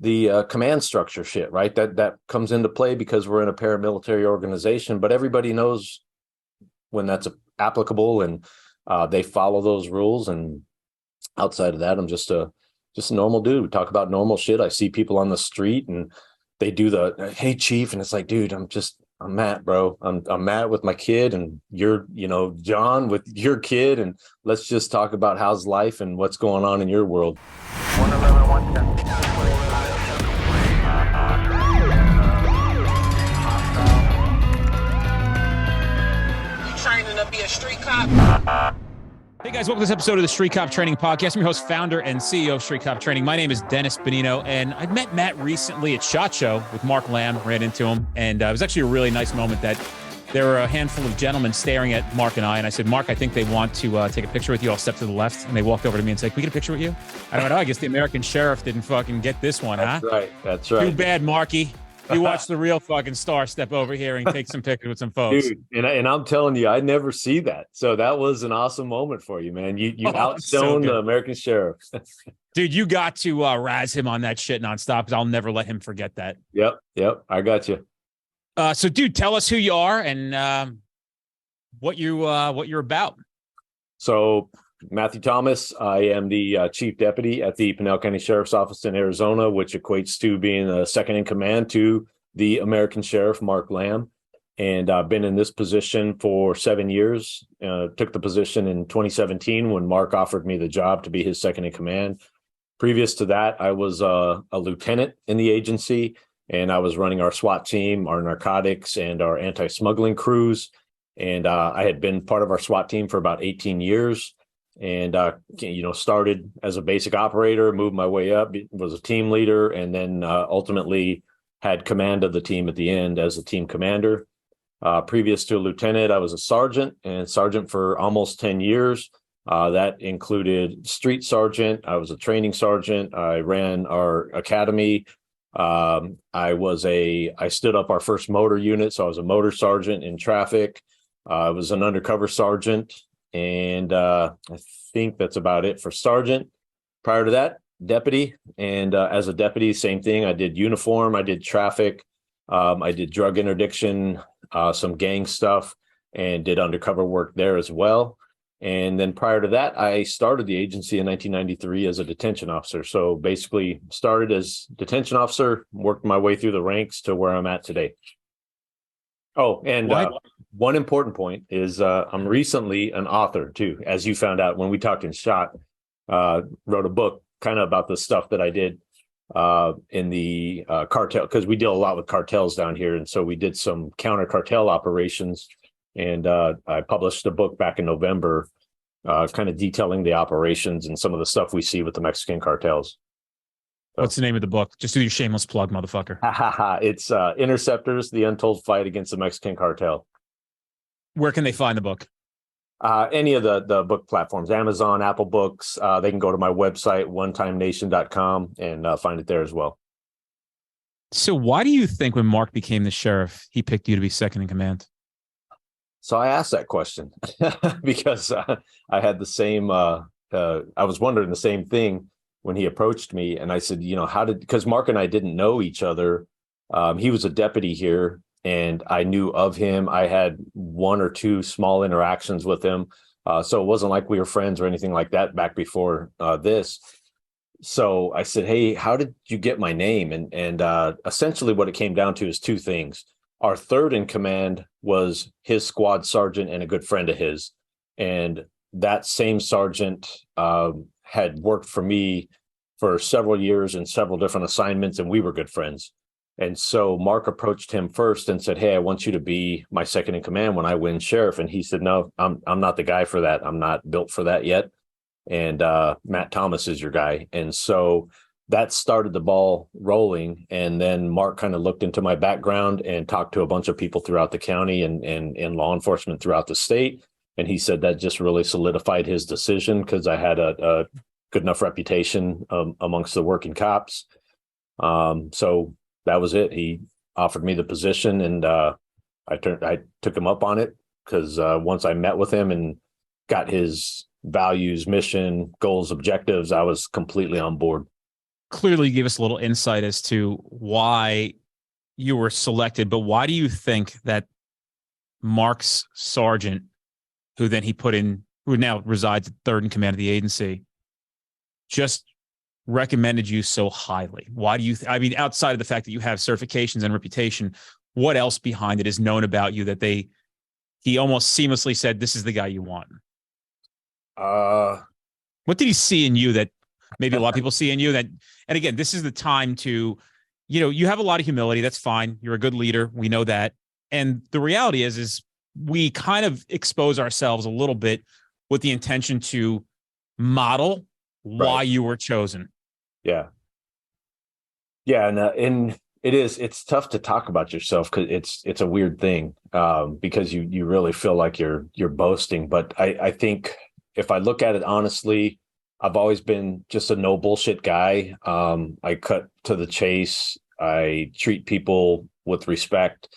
the command structure shit, right? That comes into play because we're in a paramilitary organization, but everybody knows when that's applicable, and they follow those rules. And outside of that, I'm just a normal dude. We talk about normal shit. I see people on the street and they do the, hey chief, and it's like, dude, I'm Matt, bro. I'm Matt with my kid, and you're, John with your kid, and let's just talk about how's life and what's going on in your world. 111, 110. You training to be a street cop? Hey guys, welcome to this episode of the Street Cop Training Podcast. I'm your host, founder, and CEO of Street Cop Training. My name is Dennis Benino, and I met Matt recently at SHOT Show with Mark Lamb, ran into him, and it was actually a really nice moment that there were a handful of gentlemen staring at Mark and I said, Mark, I think they want to take a picture with you. I'll step to the left. And they walked over to me and said, can we get a picture with you? I don't know. I guess the American sheriff didn't fucking get this one, huh? That's right. Too bad, Marky. You watch the real fucking star step over here and take some pictures with some folks. Dude, and I'm telling you, I never see that. So that was an awesome moment for you, man. You outshone the American sheriff. Dude, you got to razz him on that shit nonstop, because I'll never let him forget that. Yep. I got you. So, dude, tell us who you are and what you're about. So, Matthew Thomas, I am the chief deputy at the Pinal County Sheriff's Office in Arizona, which equates to being the second in command to the American Sheriff, Mark Lamb. And I've been in this position for 7 years. Took the position in 2017 when Mark offered me the job to be his second in command. Previous to that, I was a lieutenant in the agency, and I was running our SWAT team, our narcotics, and our anti-smuggling crews. And I had been part of our SWAT team for about 18 years. And, started as a basic operator, moved my way up, was a team leader, and then ultimately had command of the team at the end as a team commander. Previous to a lieutenant, I was a sergeant for almost 10 years. That included street sergeant. I was a training sergeant. I ran our academy. I stood up our first motor unit. So I was a motor sergeant in traffic. I was an undercover sergeant. And I think that's about it for sergeant. Prior to that, deputy. And as a deputy, same thing. I did uniform. I did traffic. I did drug interdiction, some gang stuff, and did undercover work there as well. And then prior to that, I started the agency in 1993 as a detention officer. So basically started as detention officer, worked my way through the ranks to where I'm at today. Oh, and one important point is I'm recently an author too, as you found out when we talked in SHOT. Wrote a book kind of about the stuff that I did in the cartel, because we deal a lot with cartels down here, and so we did some counter cartel operations. And I published a book back in November, kind of detailing the operations and some of the stuff we see with the Mexican cartels. What's the name of the book? Just do your shameless plug, motherfucker. It's Interceptors, The Untold Fight Against the Mexican Cartel. Where can they find the book? Any of the book platforms, Amazon, Apple Books. They can go to my website, onetimenation.com, and find it there as well. So why do you think when Mark became the sheriff, he picked you to be second in command? So I asked that question because I had the same, I was wondering the same thing when he approached me. And I said, because Mark and I didn't know each other. He was a deputy here, and I knew of him. I had one or two small interactions with him. So it wasn't like we were friends or anything like that back before this. So I said, hey, how did you get my name? And essentially what it came down to is two things. Our third in command was his squad sergeant and a good friend of his. And that same sergeant had worked for me for several years in several different assignments, and we were good friends. And so Mark approached him first and said, hey, I want you to be my second in command when I win sheriff. And he said, no, I'm not the guy for that. I'm not built for that yet. And Matt Thomas is your guy. And so that started the ball rolling. And then Mark kind of looked into my background and talked to a bunch of people throughout the county and law enforcement throughout the state. And he said that just really solidified his decision, because I had a good enough reputation amongst the working cops. So that was it. He offered me the position, and I took him up on it, because once I met with him and got his values, mission, goals, objectives, I was completely on board. clearly give us a little insight as to why you were selected, but why do you think that Mark's sergeant, who then he put in, who now resides at third in command of the agency, just recommended you so highly? Why do you, I mean, outside of the fact that you have certifications and reputation, what else behind it is known about you that he almost seamlessly said, this is the guy you want? What did he see in you that maybe a lot of people see in you that, and again, this is the time to, you have a lot of humility. That's fine. You're a good leader. We know that. And the reality is we kind of expose ourselves a little bit with the intention to model why you were chosen. Yeah. Yeah. And it's tough to talk about yourself because it's a weird thing because you really feel like you're boasting. But I think if I look at it honestly, I've always been just a no bullshit guy. I cut to the chase. I treat people with respect,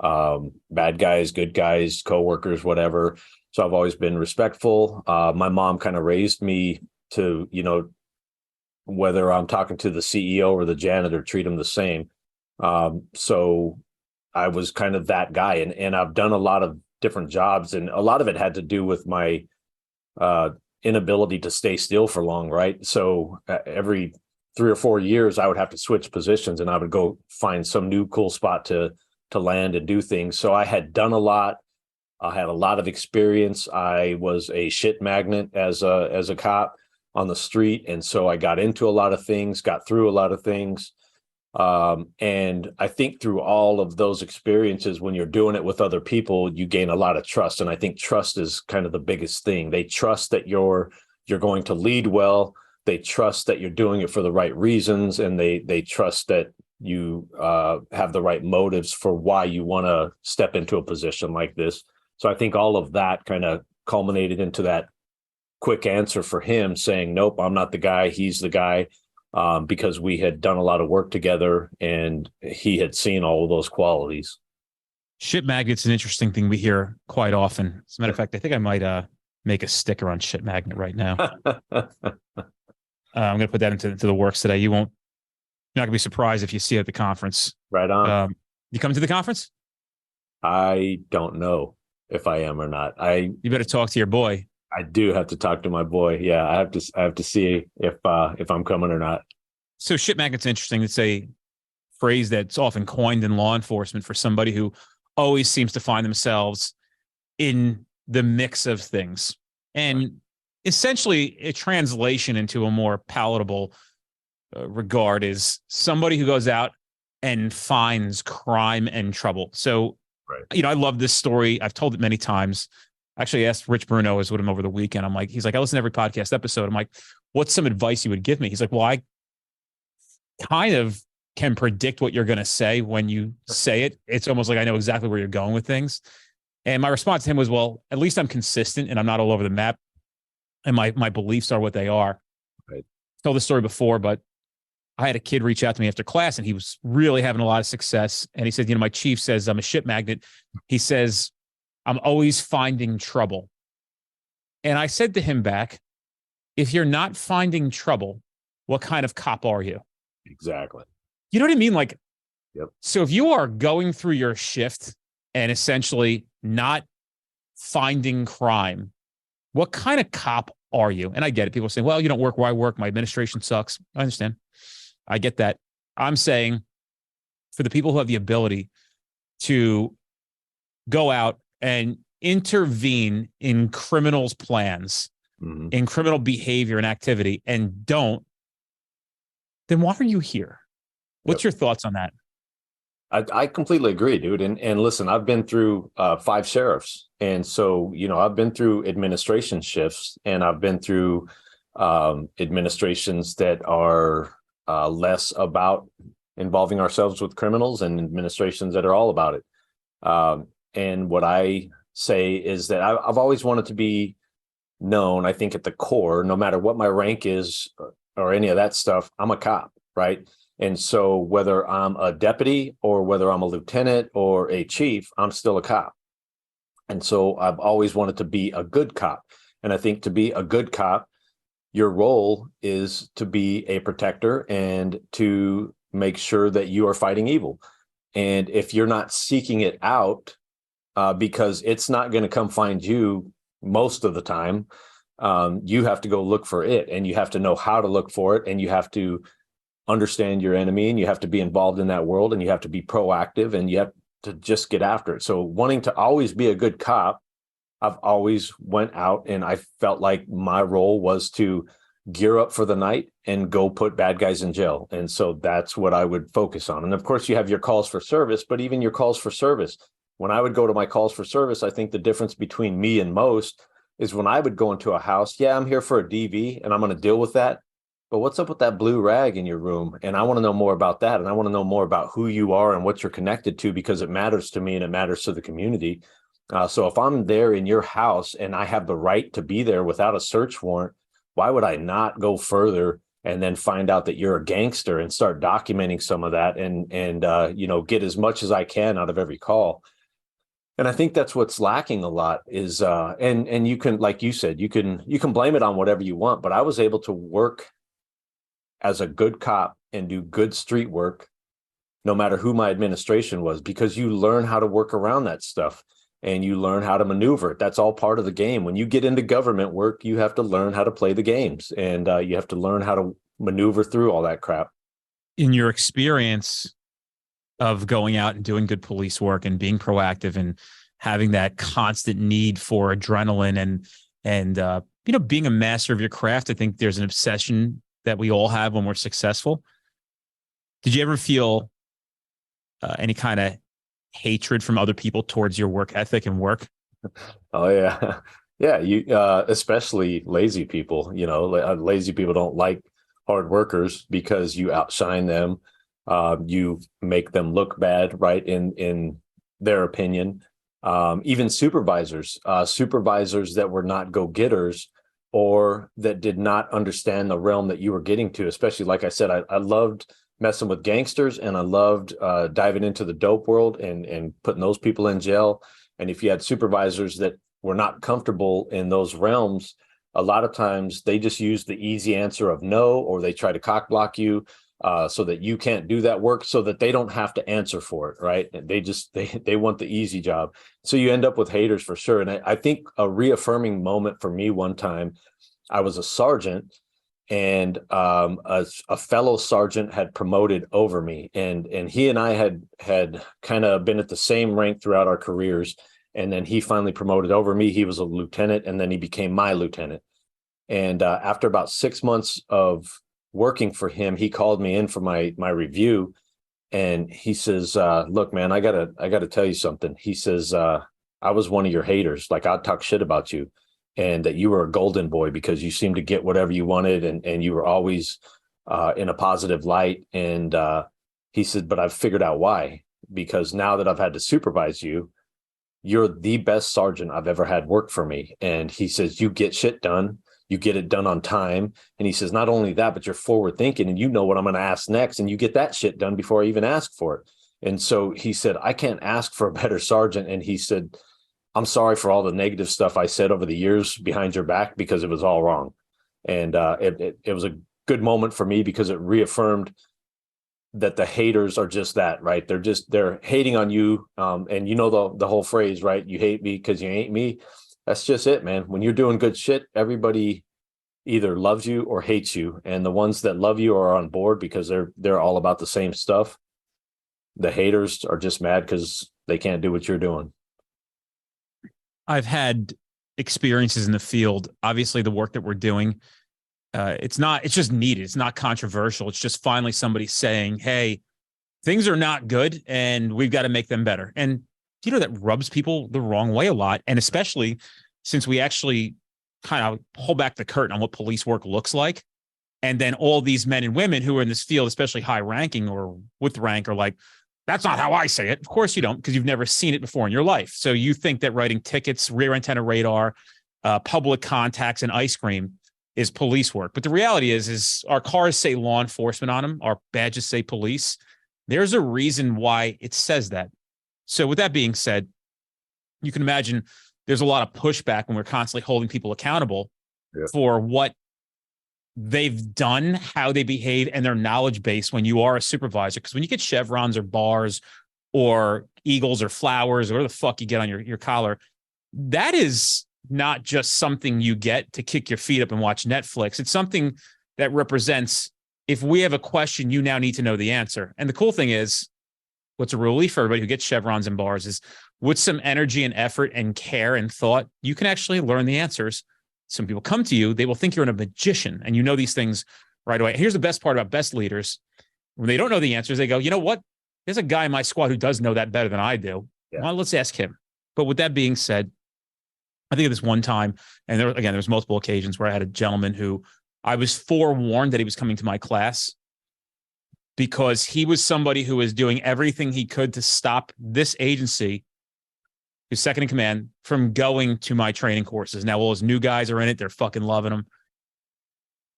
bad guys, good guys, coworkers, whatever. So I've always been respectful. My mom kind of raised me to, whether I'm talking to the CEO or the janitor, treat them the same. So I was kind of that guy, and I've done a lot of different jobs, and a lot of it had to do with my inability to stay still for long, right? So every 3 or 4 years, I would have to switch positions, and I would go find some new cool spot to land and do things. So I had done a lot. I had a lot of experience. I was a shit magnet as a cop on the street, and so I got into a lot of things, got through a lot of things. And I think through all of those experiences, when you're doing it with other people, you gain a lot of trust. And I think trust is kind of the biggest thing. They trust that you're going to lead well. They trust that you're doing it for the right reasons. And they trust that you have the right motives for why you want to step into a position like this. So I think all of that kind of culminated into that quick answer for him saying, nope, I'm not the guy. He's the guy. Because we had done a lot of work together and he had seen all of those qualities. Shit magnet's an interesting thing we hear quite often. As a matter of fact, I think I might make a sticker on shit magnet right now. I'm going to put that into the works today. You're not going to be surprised if you see it at the conference. Right on. You coming to the conference? I don't know if I am or not. You better talk to your boy. I do have to talk to my boy. Yeah, I have to see if I'm coming or not. So shit magnet's interesting. It's a phrase that's often coined in law enforcement for somebody who always seems to find themselves in the mix of things. And essentially a translation into a more palatable regard is somebody who goes out and finds crime and trouble. So, I love this story. I've told it many times. Actually, I asked Rich Bruno, I was with him over the weekend. He's like, I listen to every podcast episode. I'm like, what's some advice you would give me? He's like, well, I kind of can predict what you're going to say when you say it. It's almost like I know exactly where you're going with things. And my response to him was, well, at least I'm consistent and I'm not all over the map. And my beliefs are what they are. Right. I've told this story before, but I had a kid reach out to me after class and he was really having a lot of success. And he said, my chief says I'm a shit magnet. He says, I'm always finding trouble. And I said to him back, if you're not finding trouble, what kind of cop are you? Exactly. You know what I mean? Like, yep. So if you are going through your shift and essentially not finding crime, what kind of cop are you? And I get it. People say, well, you don't work where I work. My administration sucks. I understand. I get that. I'm saying for the people who have the ability to go out and intervene in criminals' plans, in criminal behavior and activity, and don't, then why are you here? What's your thoughts on that? I completely agree, dude. And listen, I've been through 5 sheriffs. And so, I've been through administration shifts and I've been through administrations that are less about involving ourselves with criminals and administrations that are all about it. And what I say is that I've always wanted to be known, I think at the core, no matter what my rank is or any of that stuff, I'm a cop, right? And so whether I'm a deputy or whether I'm a lieutenant or a chief, I'm still a cop. And so I've always wanted to be a good cop. And I think to be a good cop, your role is to be a protector and to make sure that you are fighting evil. And if you're not seeking it out, because it's not going to come find you most of the time, you have to go look for it, and you have to know how to look for it, and you have to understand your enemy, and you have to be involved in that world, and you have to be proactive, and you have to just get after it. So wanting to always be a good cop, I've always went out and I felt like my role was to gear up for the night and go put bad guys in jail. And so that's what I would focus on. And of course you have your calls for service, but even your calls for service, when I would go to my calls for service, I think the difference between me and most is when I would go into a house, yeah, I'm here for a DV and I'm going to deal with that. But what's up with that blue rag in your room? And I want to know more about that. And I want to know more about who you are and what you're connected to, because it matters to me and it matters to the community. So if I'm there in your house and I have the right to be there without a search warrant, why would I not go further and then find out that you're a gangster and start documenting some of that and get as much as I can out of every call? And I think that's what's lacking a lot is and you can, like you said, you can blame it on whatever you want, but I was able to work as a good cop and do good street work no matter who my administration was, because you learn how to work around that stuff. And you learn how to maneuver it. That's all part of the game. When you get into government work, you have to learn how to play the games, and you have to learn how to maneuver through all that crap. In your experience of going out and doing good police work and being proactive and having that constant need for adrenaline and being a master of your craft, I think there's an obsession that we all have when we're successful. Did you ever feel any kind of hatred from other people towards your work ethic and work? Oh yeah. Yeah. You, especially lazy people, lazy people don't like hard workers because you outshine them. You make them look bad, right? In their opinion. Even supervisors that were not go-getters or that did not understand the realm that you were getting to, especially, like I said, I loved messing with gangsters, and I loved diving into the dope world and putting those people in jail. And if you had supervisors that were not comfortable in those realms, a lot of times they just use the easy answer of no, or they try to cock block you so that you can't do that work, so that they don't have to answer for it, right? And they want the easy job. So you end up with haters for sure. And I think a reaffirming moment for me one time, I was a sergeant, and a fellow sergeant had promoted over me, and he and I had kind of been at the same rank throughout our careers, and then he finally promoted over me. He was a lieutenant, and then he became my lieutenant. And after about 6 months of working for him, he called me in for my review, and he says, "Look, man, I gotta tell you something." He says, "I was one of your haters. Like, I'd talk shit about you, and that you were a golden boy because you seemed to get whatever you wanted, and you were always in a positive light." And he said, "But I've figured out why, because now that I've had to supervise you, you're the best sergeant I've ever had work for me." And he says, "You get shit done. You get it done on time." And he says, "Not only that, but you're forward thinking, and you know what I'm going to ask next, and you get that shit done before I even ask for it." And so he said, "I can't ask for a better sergeant." And he said, "I'm sorry for all the negative stuff I said over the years behind your back, because it was all wrong." And it was a good moment for me, because it reaffirmed that the haters are just that, right? They're hating on you. And the whole phrase, right? You hate me because you ain't me. That's just it, man. When you're doing good shit, everybody either loves you or hates you. And the ones that love you are on board because they're all about the same stuff. The haters are just mad because they can't do what you're doing. I've had experiences in the field. Obviously, the work that we're doing, it's just needed. It's not controversial. It's just finally somebody saying, "Hey, things are not good and we've got to make them better." And that rubs people the wrong way a lot. And especially since we actually kind of pull back the curtain on what police work looks like. And then all these men and women who are in this field, especially high ranking or with rank, are like, "That's not how I say it." Of course you don't, because you've never seen it before in your life. So you think that writing tickets, rear antenna radar, public contacts, and ice cream is police work. But the reality is our cars say law enforcement on them. Our badges say police. There's a reason why it says that. So with that being said, you can imagine there's a lot of pushback when we're constantly holding people accountable for what they've done, how they behave, and their knowledge base when you are a supervisor. Because when you get chevrons or bars or eagles or flowers or whatever the fuck you get on your collar, that is not just something you get to kick your feet up and watch Netflix. It's something that represents, if we have a question, you now need to know the answer. And the cool thing is, what's a relief for everybody who gets chevrons and bars is, with some energy and effort and care and thought, you can actually learn the answers. Some people come to you, they will think you're a magician and you know these things right away. Here's the best part about best leaders. When they don't know the answers, they go, you know what? There's a guy in my squad who does know that better than I do. Yeah. Well, let's ask him. But with that being said, I think of this one time, and there was multiple occasions where I had a gentleman who I was forewarned that he was coming to my class because he was somebody who was doing everything he could to stop this agency, who's second in command, from going to my training courses. Now, all those new guys are in it. They're fucking loving them.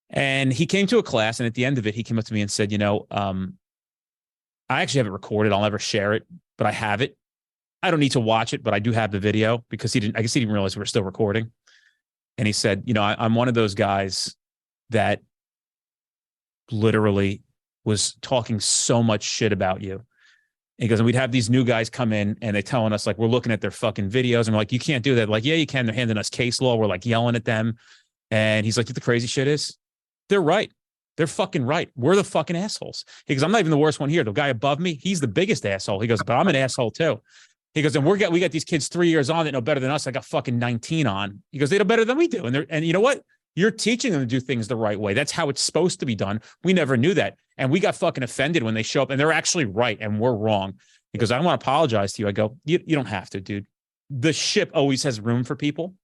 And he came to a class, and at the end of it, he came up to me and said, I actually have it recorded. I'll never share it, but I have it. I don't need to watch it, but I do have the video, because I guess he didn't realize we were still recording. And he said, I'm one of those guys that literally was talking so much shit about you. He goes, and we'd have these new guys come in and they're telling us, like, we're looking at their fucking videos and we're like, you can't do that. Like, yeah, you can. They're handing us case law. We're like yelling at them. And he's like, the crazy shit is, they're right. They're fucking right. We're the fucking assholes. He goes, I'm not even the worst one here. The guy above me, he's the biggest asshole. He goes, but I'm an asshole too. He goes, and we got these kids 3 years on that know better than us. I got fucking 19 on. He goes, they know better than we do. And you know what? You're teaching them to do things the right way. That's how it's supposed to be done. We never knew that. And we got fucking offended when they show up and they're actually right and we're wrong. He goes, I don't want to apologize to you. I go, you don't have to, dude. The ship always has room for people,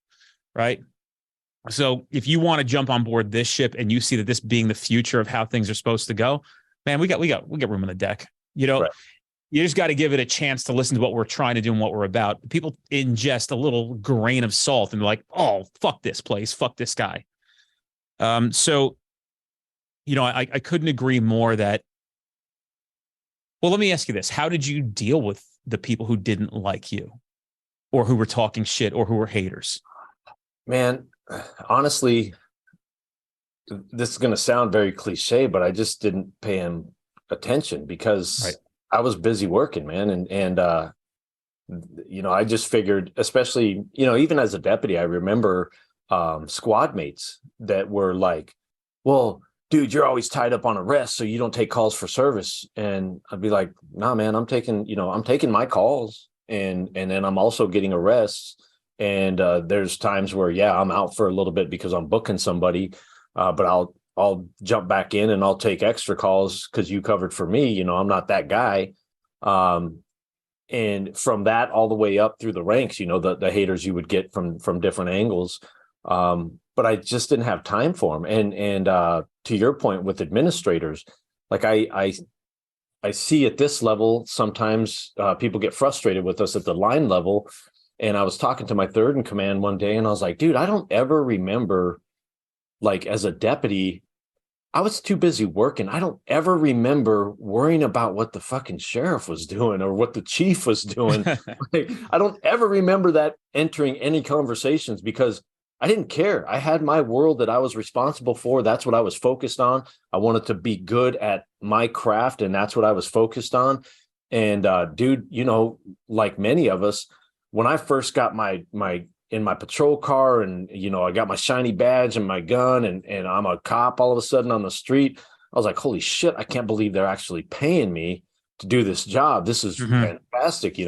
right? So if you want to jump on board this ship and you see that this being the future of how things are supposed to go, man, we got room on the deck. Right. You just got to give it a chance to listen to what we're trying to do and what we're about. People ingest a little grain of salt and they're like, oh, fuck this place. Fuck this guy. So, I couldn't agree more that, well, let me ask you this. How did you deal with the people who didn't like you or who were talking shit or who were haters? Man, honestly, this is going to sound very cliche, but I just didn't pay him attention because I was busy working, man. And I just figured, especially, even as a deputy, I remember squad mates that were like, well, dude, you're always tied up on arrest, so you don't take calls for service. And I'd be like, nah, man, I'm taking my calls and then I'm also getting arrests. And there's times where, I'm out for a little bit because I'm booking somebody, but I'll jump back in and I'll take extra calls because you covered for me. I'm not that guy. And from that all the way up through the ranks, the haters you would get from different angles. But I just didn't have time for them. And to your point with administrators, like I see at this level, sometimes people get frustrated with us at the line level. And I was talking to my third in command one day and I was like, dude, I don't ever remember, like, as a deputy, I was too busy working. I don't ever remember worrying about what the fucking sheriff was doing or what the chief was doing. Like, I don't ever remember that entering any conversations because I didn't care. I had my world that I was responsible for. That's what I was focused on. I wanted to be good at my craft, and that's what I was focused on. And dude, like many of us, when I first got my patrol car and, I got my shiny badge and my gun and I'm a cop all of a sudden on the street, I was like, holy shit, I can't believe they're actually paying me to do this job. This is fantastic,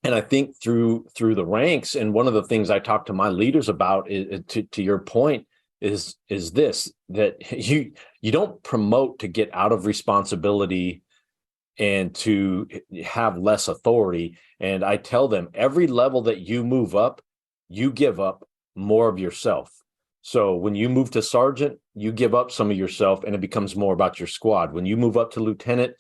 and I think through the ranks, and one of the things I talk to my leaders about is, to your point, is this, that you don't promote to get out of responsibility and to have less authority. And I tell them, every level that you move up, you give up more of yourself. So when you move to sergeant, you give up some of yourself and it becomes more about your squad. When you move up to lieutenant,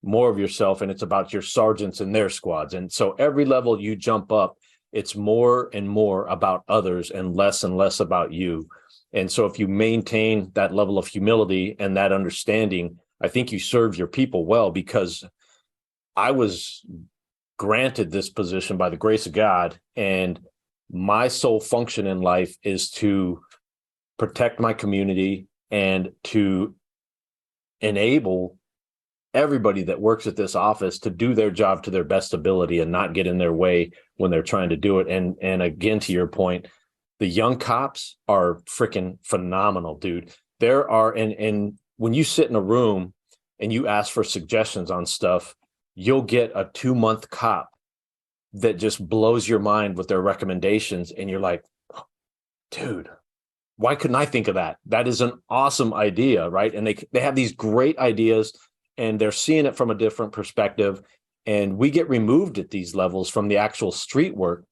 more of yourself and it's about your sergeants and their squads. And so every level you jump up, it's more and more about others and less about you. And so if you maintain that level of humility and that understanding, I think you serve your people well, because I was granted this position by the grace of God, and my sole function in life is to protect my community and to enable everybody that works at this office to do their job to their best ability and not get in their way when they're trying to do it. And again, to your point, the young cops are freaking phenomenal, dude. There are, and when you sit in a room and you ask for suggestions on stuff, you'll get a 2-month cop that just blows your mind with their recommendations. And you're like, dude, why couldn't I think of that? That is an awesome idea, right? And they have these great ideas and they're seeing it from a different perspective. And we get removed at these levels from the actual street work.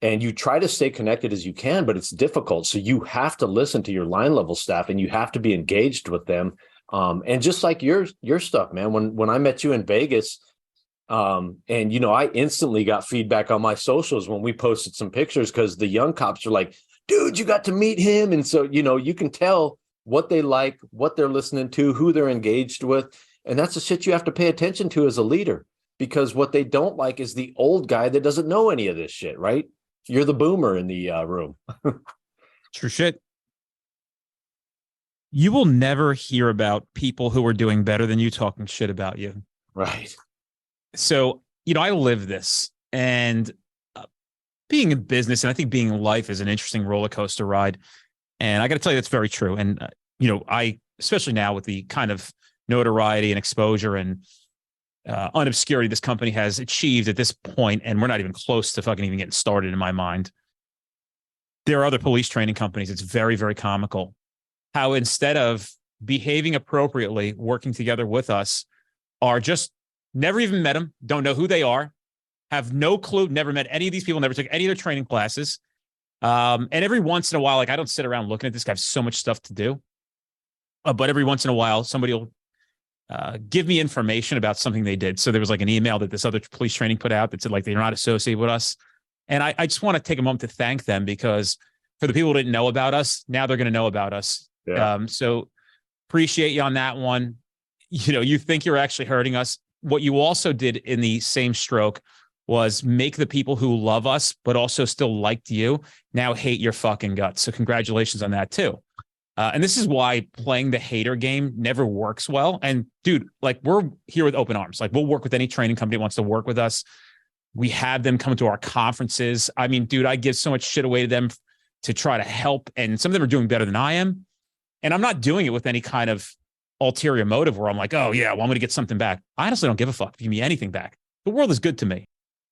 And you try to stay connected as you can, but it's difficult. So you have to listen to your line level staff and you have to be engaged with them. And just like your stuff, man, when I met you in Vegas, and, you know, I instantly got feedback on my socials when we posted some pictures because the young cops are like, dude, you got to meet him. And so, you know, you can tell what they like, what they're listening to, who they're engaged with. And that's the shit you have to pay attention to as a leader, because what they don't like is the old guy that doesn't know any of this shit, right? You're the boomer in the room. True shit. You will never hear about people who are doing better than you talking shit about you. Right. So, you know, I live this, and being in business, and I think being in life is an interesting roller coaster ride. And I got to tell you, that's very true. And, you know, especially now with the kind of notoriety and exposure and unobscurity this company has achieved at this point, and we're not even close to fucking even getting started in my mind. There are other police training companies. It's very, very comical how instead of behaving appropriately, working together with us, are just never even met them, don't know who they are, have no clue, never met any of these people, never took any of their training classes. And every once in a while, like, I don't sit around looking at this guy, I have so much stuff to do. But every once in a while, somebody will give me information about something they did. So there was like an email that this other police training put out that said like they're not associated with us. And I just want to take a moment to thank them, because for the people who didn't know about us, now they're going to know about us. Yeah. So appreciate you on that one. You know, you think you're actually hurting us. What you also did in the same stroke was make the people who love us, but also still liked you, now hate your fucking guts. So congratulations on that too. And this is why playing the hater game never works well. And dude, like, we're here with open arms. Like, we'll work with any training company that wants to work with us. We have them come to our conferences. I mean, dude, I give so much shit away to them to try to help. And some of them are doing better than I am. And I'm not doing it with any kind of ulterior motive where I'm like, oh yeah, well, I'm going to get something back. I honestly don't give a fuck if you give me anything back. The world is good to me.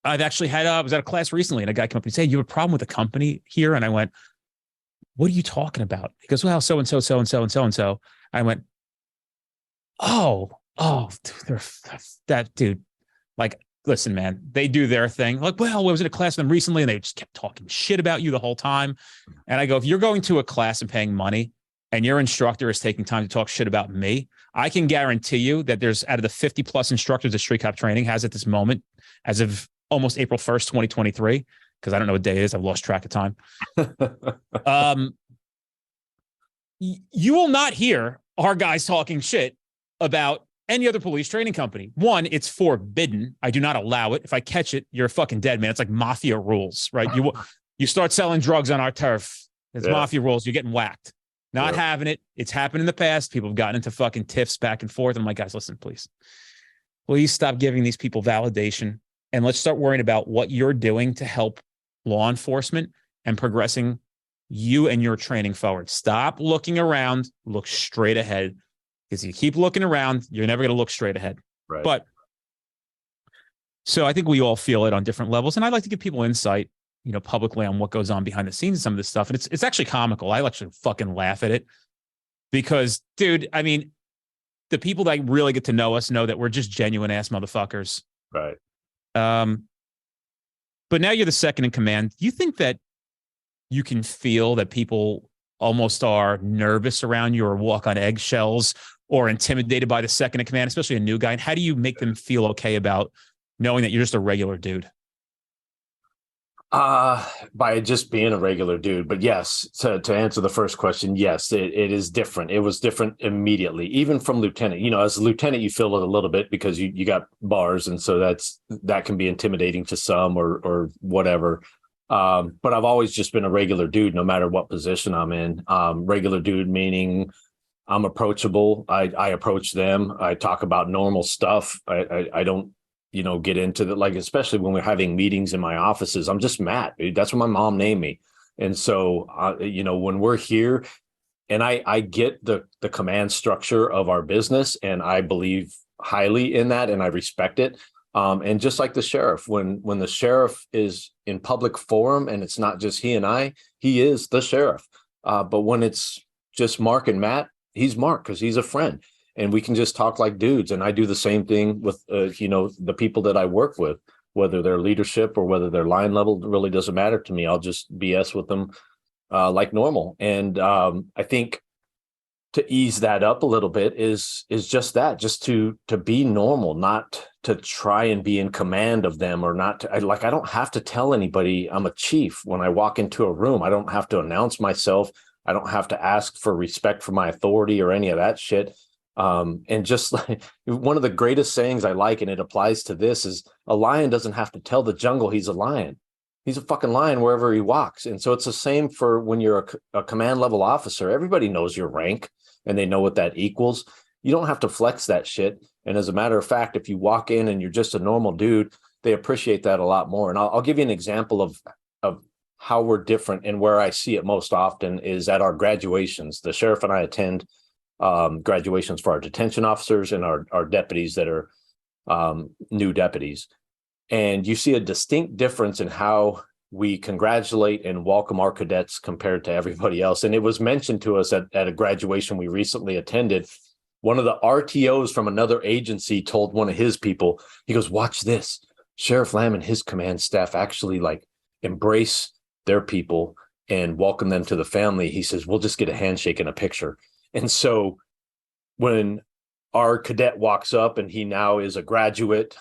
I've actually had, I was at a class recently and a guy came up and said, hey, you have a problem with the company here? And I went, what are you talking about? He goes, well, so-and-so, so-and-so, and so-and-so. I went, oh, dude, that dude, like, listen, man, they do their thing. Like, well, I was in a class with them recently and they just kept talking shit about you the whole time. And I go, if you're going to a class and paying money and your instructor is taking time to talk shit about me, I can guarantee you that there's, out of the 50 plus instructors that Street Cop Training has at this moment, as of almost April 1st, 2023, because I don't know what day it is. I've lost track of time. You will not hear our guys talking shit about any other police training company. One, it's forbidden. I do not allow it. If I catch it, you're a fucking dead man. It's like mafia rules, right? You start selling drugs on our turf. It's mafia rules. You're getting whacked. Not having it. It's happened in the past. People have gotten into fucking tiffs back and forth. I'm like, guys, listen, please stop giving these people validation. And let's start worrying about what you're doing to help law enforcement and progressing you and your training forward. Stop looking around, look straight ahead. Because if you keep looking around, you're never going to look straight ahead. Right. But so I think we all feel it on different levels. And I'd like to give people insight, you know, publicly on what goes on behind the scenes of some of this stuff. And it's actually comical. I actually fucking laugh at it because, dude, I mean, the people that really get to know us know that we're just genuine ass motherfuckers. Right. But now you're the second in command. Do you think that you can feel that people almost are nervous around you or walk on eggshells or intimidated by the second in command, especially a new guy? And how do you make them feel okay about knowing that you're just a regular dude? By just being a regular dude. But yes, to answer the first question, yes, it is different. It was different immediately, even from lieutenant. You know, as a lieutenant, you feel it a little bit because you got bars. And so that can be intimidating to some or whatever. But I've always just been a regular dude, no matter what position I'm in. Regular dude meaning I'm approachable. I approach them. I talk about normal stuff. I don't, get into the, like, especially when we're having meetings in my offices. I'm just Matt, dude. That's what my mom named me. And so, when we're here, and I get the command structure of our business, and I believe highly in that, and I respect it. And just like the sheriff, when the sheriff is in public forum and it's not just he and I, he is the sheriff. But when it's just Mark and Matt, he's Mark because he's a friend, and we can just talk like dudes. And I do the same thing with, the people that I work with, whether they're leadership or whether they're line level, it really doesn't matter to me. I'll just BS with them like normal. And I think to ease that up a little bit is just that, just to be normal, not to try and be in command of them, or not to, I don't have to tell anybody I'm a chief when I walk into a room. I don't have to announce myself. I don't have to ask for respect for my authority or any of that shit. And just like one of the greatest sayings I like, and it applies to this, is a lion doesn't have to tell the jungle he's a lion. He's a fucking lion wherever he walks. And so it's the same for when you're a command level officer. Everybody knows your rank and they know what that equals. You don't have to flex that shit. And as a matter of fact, if you walk in and you're just a normal dude, they appreciate that a lot more. And I'll give you an example of how we're different, and where I see it most often is at our graduations. The sheriff and I attend graduations for our detention officers and our deputies that are new deputies. And you see a distinct difference in how we congratulate and welcome our cadets compared to everybody else. And it was mentioned to us at a graduation we recently attended. One of the RTOs from another agency told one of his people, he goes, "Watch this. Sheriff Lamb and his command staff actually embrace their people and welcome them to the family." He says, "We'll just get a handshake and a picture." And so when our cadet walks up and he now is a graduate,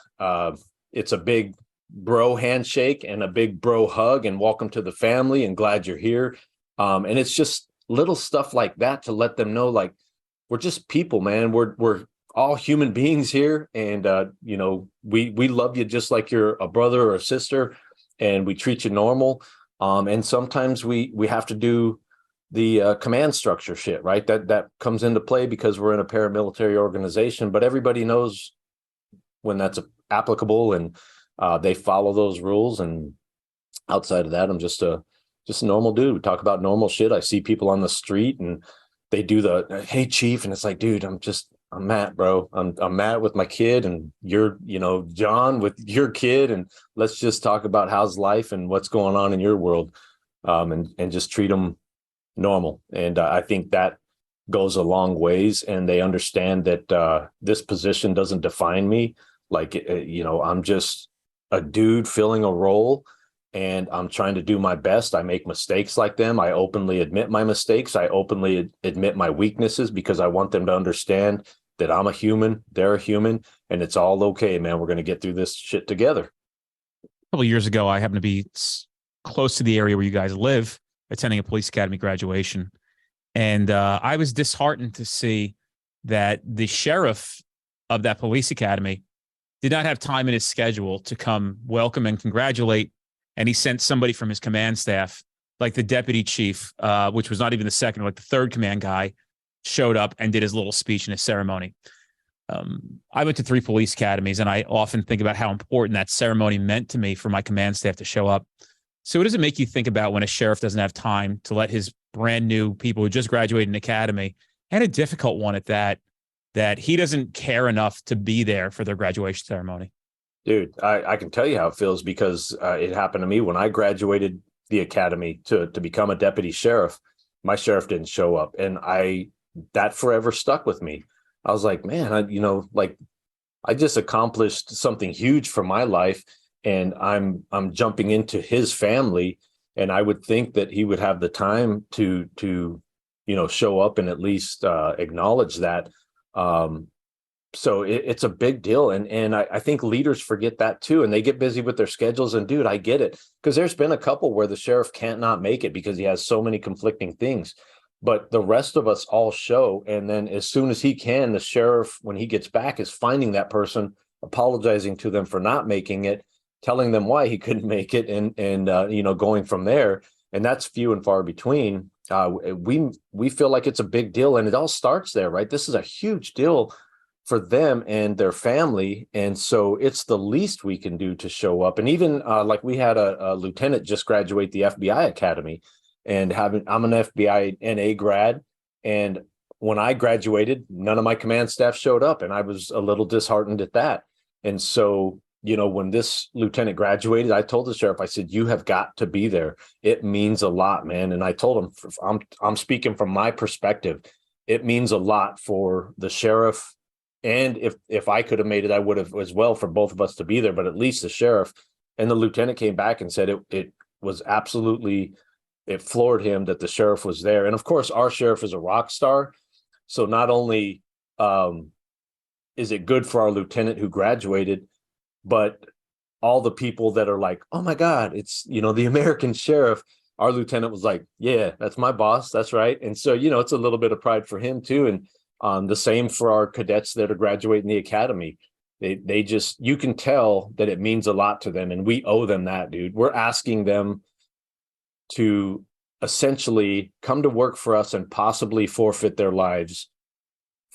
it's a big bro handshake and a big bro hug and welcome to the family and glad you're here. And it's just little stuff like that to let them know, we're just people, man. We're all human beings here. And, we love you just like you're a brother or a sister, and we treat you normal. And sometimes we have to do the command structure shit, right? That comes into play because we're in a paramilitary organization, but everybody knows when that's applicable, and they follow those rules. And outside of that, I'm just a normal dude. We talk about normal shit. I see people on the street and they do the, "Hey chief," and it's like, dude, I'm Matt, bro. I'm Matt with my kid, and you're, John with your kid, and let's just talk about how's life and what's going on in your world, and just treat them normal. And I think that goes a long ways, and they understand that this position doesn't define me. I'm just a dude filling a role, and I'm trying to do my best. I make mistakes like them. I openly admit my mistakes. I openly admit my weaknesses because I want them to understand that I'm a human, they're a human, and it's all okay, man. We're going to get through this shit together. A couple of years ago, I happened to be close to the area where you guys live, attending a police academy graduation. And I was disheartened to see that the sheriff of that police academy did not have time in his schedule to come welcome and congratulate. And he sent somebody from his command staff, like the deputy chief, which was not even the second, like the third command guy, showed up and did his little speech in his ceremony. I went to 3 police academies, and I often think about how important that ceremony meant to me for my command staff to show up. So what does it make you think about when a sheriff doesn't have time to let his brand new people who just graduated an academy, and a difficult one at that he doesn't care enough to be there for their graduation ceremony? Dude, I can tell you how it feels, because it happened to me when I graduated the academy to become a deputy sheriff. My sheriff didn't show up, and that forever stuck with me. I was like, man, I just accomplished something huge for my life, and I'm jumping into his family, and I would think that he would have the time to show up and at least acknowledge that. So it's a big deal. And I think leaders forget that too. And they get busy with their schedules. And dude, I get it. Because there's been a couple where the sheriff can't not make it because he has so many conflicting things. But the rest of us all show. And then as soon as he can, the sheriff, when he gets back, is finding that person, apologizing to them for not making it, telling them why he couldn't make it, and going from there. And that's few and far between. We feel like it's a big deal, and it all starts there, right? This is a huge deal for them and their family, and so it's the least we can do to show up. And even like we had a lieutenant just graduate the FBI Academy, and I'm an FBI NA grad, and when I graduated, none of my command staff showed up, and I was a little disheartened at that. And so, when this lieutenant graduated, I told the sheriff, I said, you have got to be there. It means a lot, man. And I told him, I'm speaking from my perspective. It means a lot for the sheriff. And if I could have made it, I would have as well, for both of us to be there, but at least the sheriff. And the lieutenant came back and said it was absolutely, it floored him that the sheriff was there. And of course, our sheriff is a rock star. So not only is it good for our lieutenant who graduated, but all the people that are like, oh my God, it's, the American sheriff. Our lieutenant was like, yeah, that's my boss. That's right. And so, it's a little bit of pride for him too. And the same for our cadets that are graduating the academy. They just, you can tell that it means a lot to them, and we owe them that, dude. We're asking them to essentially come to work for us and possibly forfeit their lives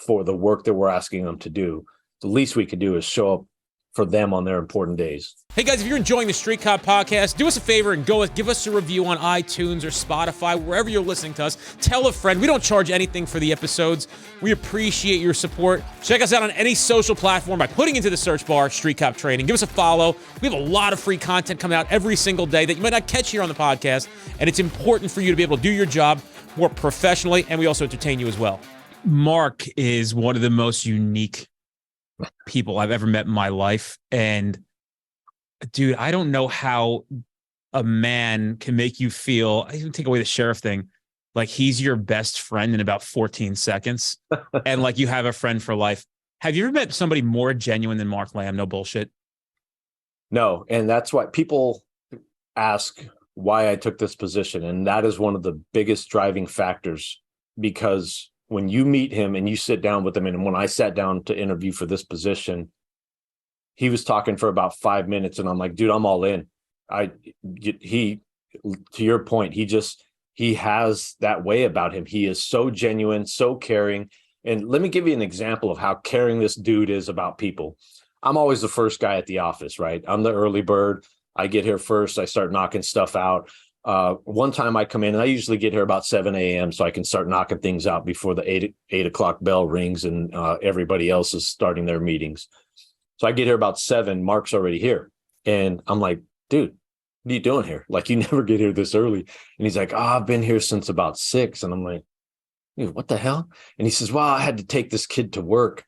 for the work that we're asking them to do. The least we could do is show up for them on their important days. Hey guys, if you're enjoying the Street Cop podcast, do us a favor and give us a review on iTunes or Spotify, wherever you're listening to us. Tell a friend. We don't charge anything for the episodes. We appreciate your support. Check us out on any social platform by putting into the search bar Street Cop Training. Give us a follow. We have a lot of free content coming out every single day that you might not catch here on the podcast, and it's important for you to be able to do your job more professionally, and we also entertain you as well. Mark is one of the most unique people I've ever met in my life. And dude, I don't know how a man can make you feel, I even take away the sheriff thing, like he's your best friend in about 14 seconds. And like you have a friend for life. Have you ever met somebody more genuine than Mark Lamb? No bullshit. No. And that's why people ask why I took this position. And that is one of the biggest driving factors, because when you meet him and you sit down with him, and when I sat down to interview for this position, he was talking for about 5 minutes, and I'm like, dude, I'm all in. To your point, he has that way about him. He is so genuine, so caring. And let me give you an example of how caring this dude is about people. I'm always the first guy at the office, right? I'm the early bird. I get here first. I start knocking stuff out. One time I come in, and I usually get here about 7 a.m. so I can start knocking things out before the 8 o'clock bell rings and everybody else is starting their meetings. So I get here about 7. Mark's already here. And I'm like, dude, what are you doing here? Like, you never get here this early. And he's like, I've been here since about 6. And I'm like, dude, what the hell? And he says, well, I had to take this kid to work.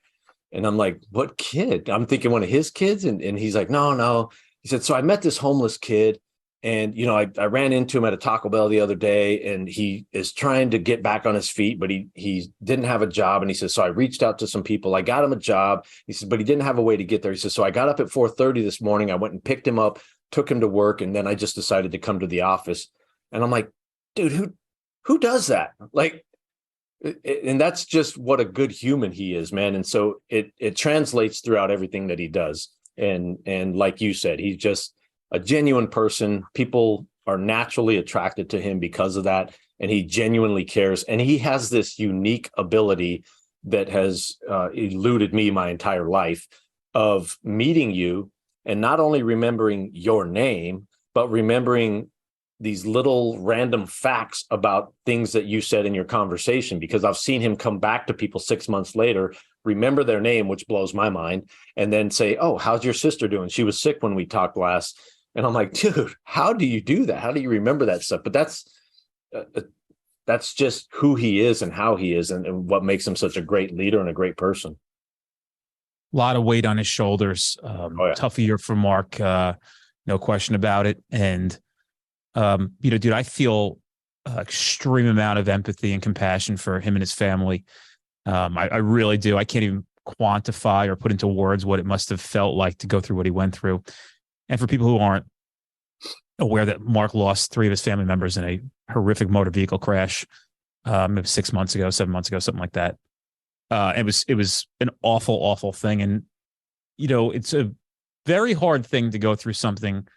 And I'm like, what kid? I'm thinking one of his kids. And he's like, no. He said, so I met this homeless kid. And, I ran into him at a Taco Bell the other day, and he is trying to get back on his feet, but he didn't have a job. And he says, so I reached out to some people. I got him a job. He says, but he didn't have a way to get there. He says, so I got up at 4:30 this morning. I went and picked him up, took him to work. And then I just decided to come to the office. And I'm like, dude, who does that? Like, and that's just what a good human he is, man. And so it translates throughout everything that he does. And like you said, he's just a genuine person. People are naturally attracted to him because of that. And he genuinely cares. And he has this unique ability that has eluded me my entire life, of meeting you and not only remembering your name, but remembering these little random facts about things that you said in your conversation, because I've seen him come back to people 6 months later, remember their name, which blows my mind, and then say, oh, how's your sister doing? She was sick when we talked last. And I'm like, dude, how do you do that? How do you remember that stuff? But that's just who he is and how he is, and what makes him such a great leader and a great person. A lot of weight on his shoulders. Tough year for Mark, no question about it. And, dude, I feel extreme amount of empathy and compassion for him and his family. I really do. I can't even quantify or put into words what it must have felt like to go through what he went through. And for people who aren't aware, that Mark lost 3 of his family members in a horrific motor vehicle crash, maybe 7 months ago, something like that. It was an awful, awful thing. And, it's very hard thing to go through something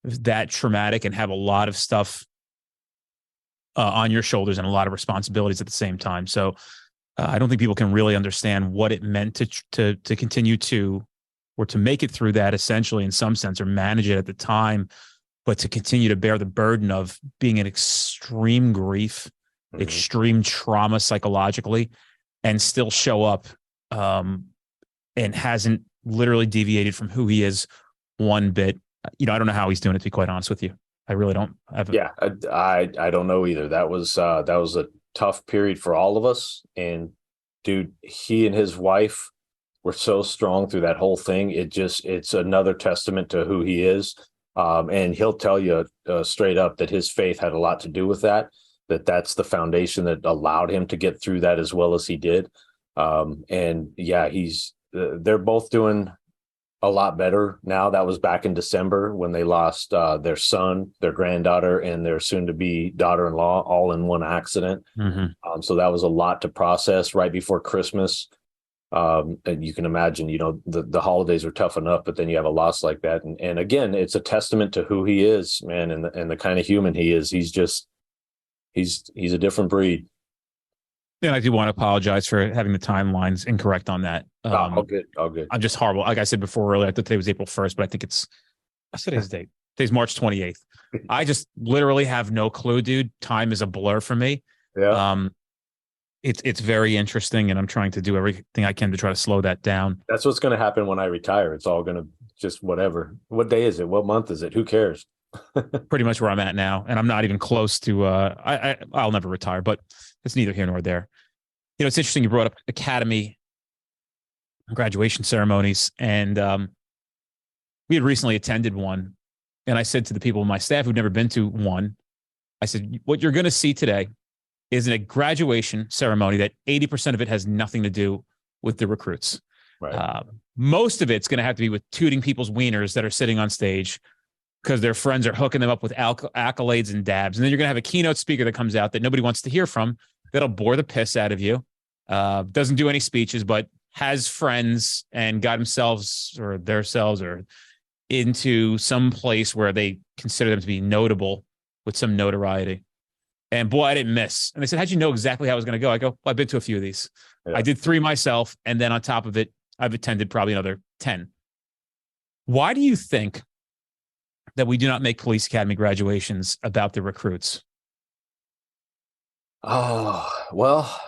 that traumatic and have a lot of stuff on your shoulders and a lot of responsibilities at the same time. So I don't think people can really understand what it meant to continue to, or to make it through that essentially in some sense, or manage it at the time, but to continue to bear the burden of being in extreme grief, extreme trauma psychologically, and still show up and hasn't literally deviated from who he is one bit. I don't know how he's doing it, to be quite honest with you. I really don't. I don't know either. That was a tough period for all of us. And dude, he and his wife were so strong through that whole thing. It's another testament to who he is. And he'll tell you straight up that his faith had a lot to do with that. That's the foundation that allowed him to get through that as well as he did. And yeah, they're both doing a lot better now. That was back in December when they lost their son, their granddaughter, and their soon-to-be daughter-in-law all in one accident. So that was a lot to process right before Christmas. And you can imagine, the holidays are tough enough, but then you have a loss like that. And again, it's a testament to who he is, man, and the kind of human he is. He's a different breed. And I do want to apologize for having the timelines incorrect on that. All good. I'm just horrible. Like I said before earlier, I thought today was April 1st, but I think what's today's date? Today's March 28th. I just literally have no clue, dude. Time is a blur for me. Yeah. It's very interesting, and I'm trying to do everything I can to try to slow that down. That's what's going to happen when I retire. It's all going to just whatever. What day is it? What month is it? Who cares? Pretty much where I'm at now, and I'm not even close to. I'll never retire, but it's neither here nor there. It's interesting you brought up academy graduation ceremonies, and we had recently attended one, and I said to the people on my staff who'd never been to one, I said, what you're going to see today is a graduation ceremony that 80% of it has nothing to do with the recruits. Right. Most of it's going to have to be with tooting people's wieners that are sitting on stage because their friends are hooking them up with accolades and dabs. And then you're going to have a keynote speaker that comes out that nobody wants to hear from, that'll bore the piss out of you. Doesn't do any speeches, but has friends and got themselves or theirselves or into some place where they consider them to be notable with some notoriety. And boy, I didn't miss. And they said, how'd you know exactly how I was going to go? I go, well, I've been to a few of these. Yeah. I did 3 myself. And then on top of it, I've attended probably another 10. Why do you think that we do not make police academy graduations about the recruits? Oh, well,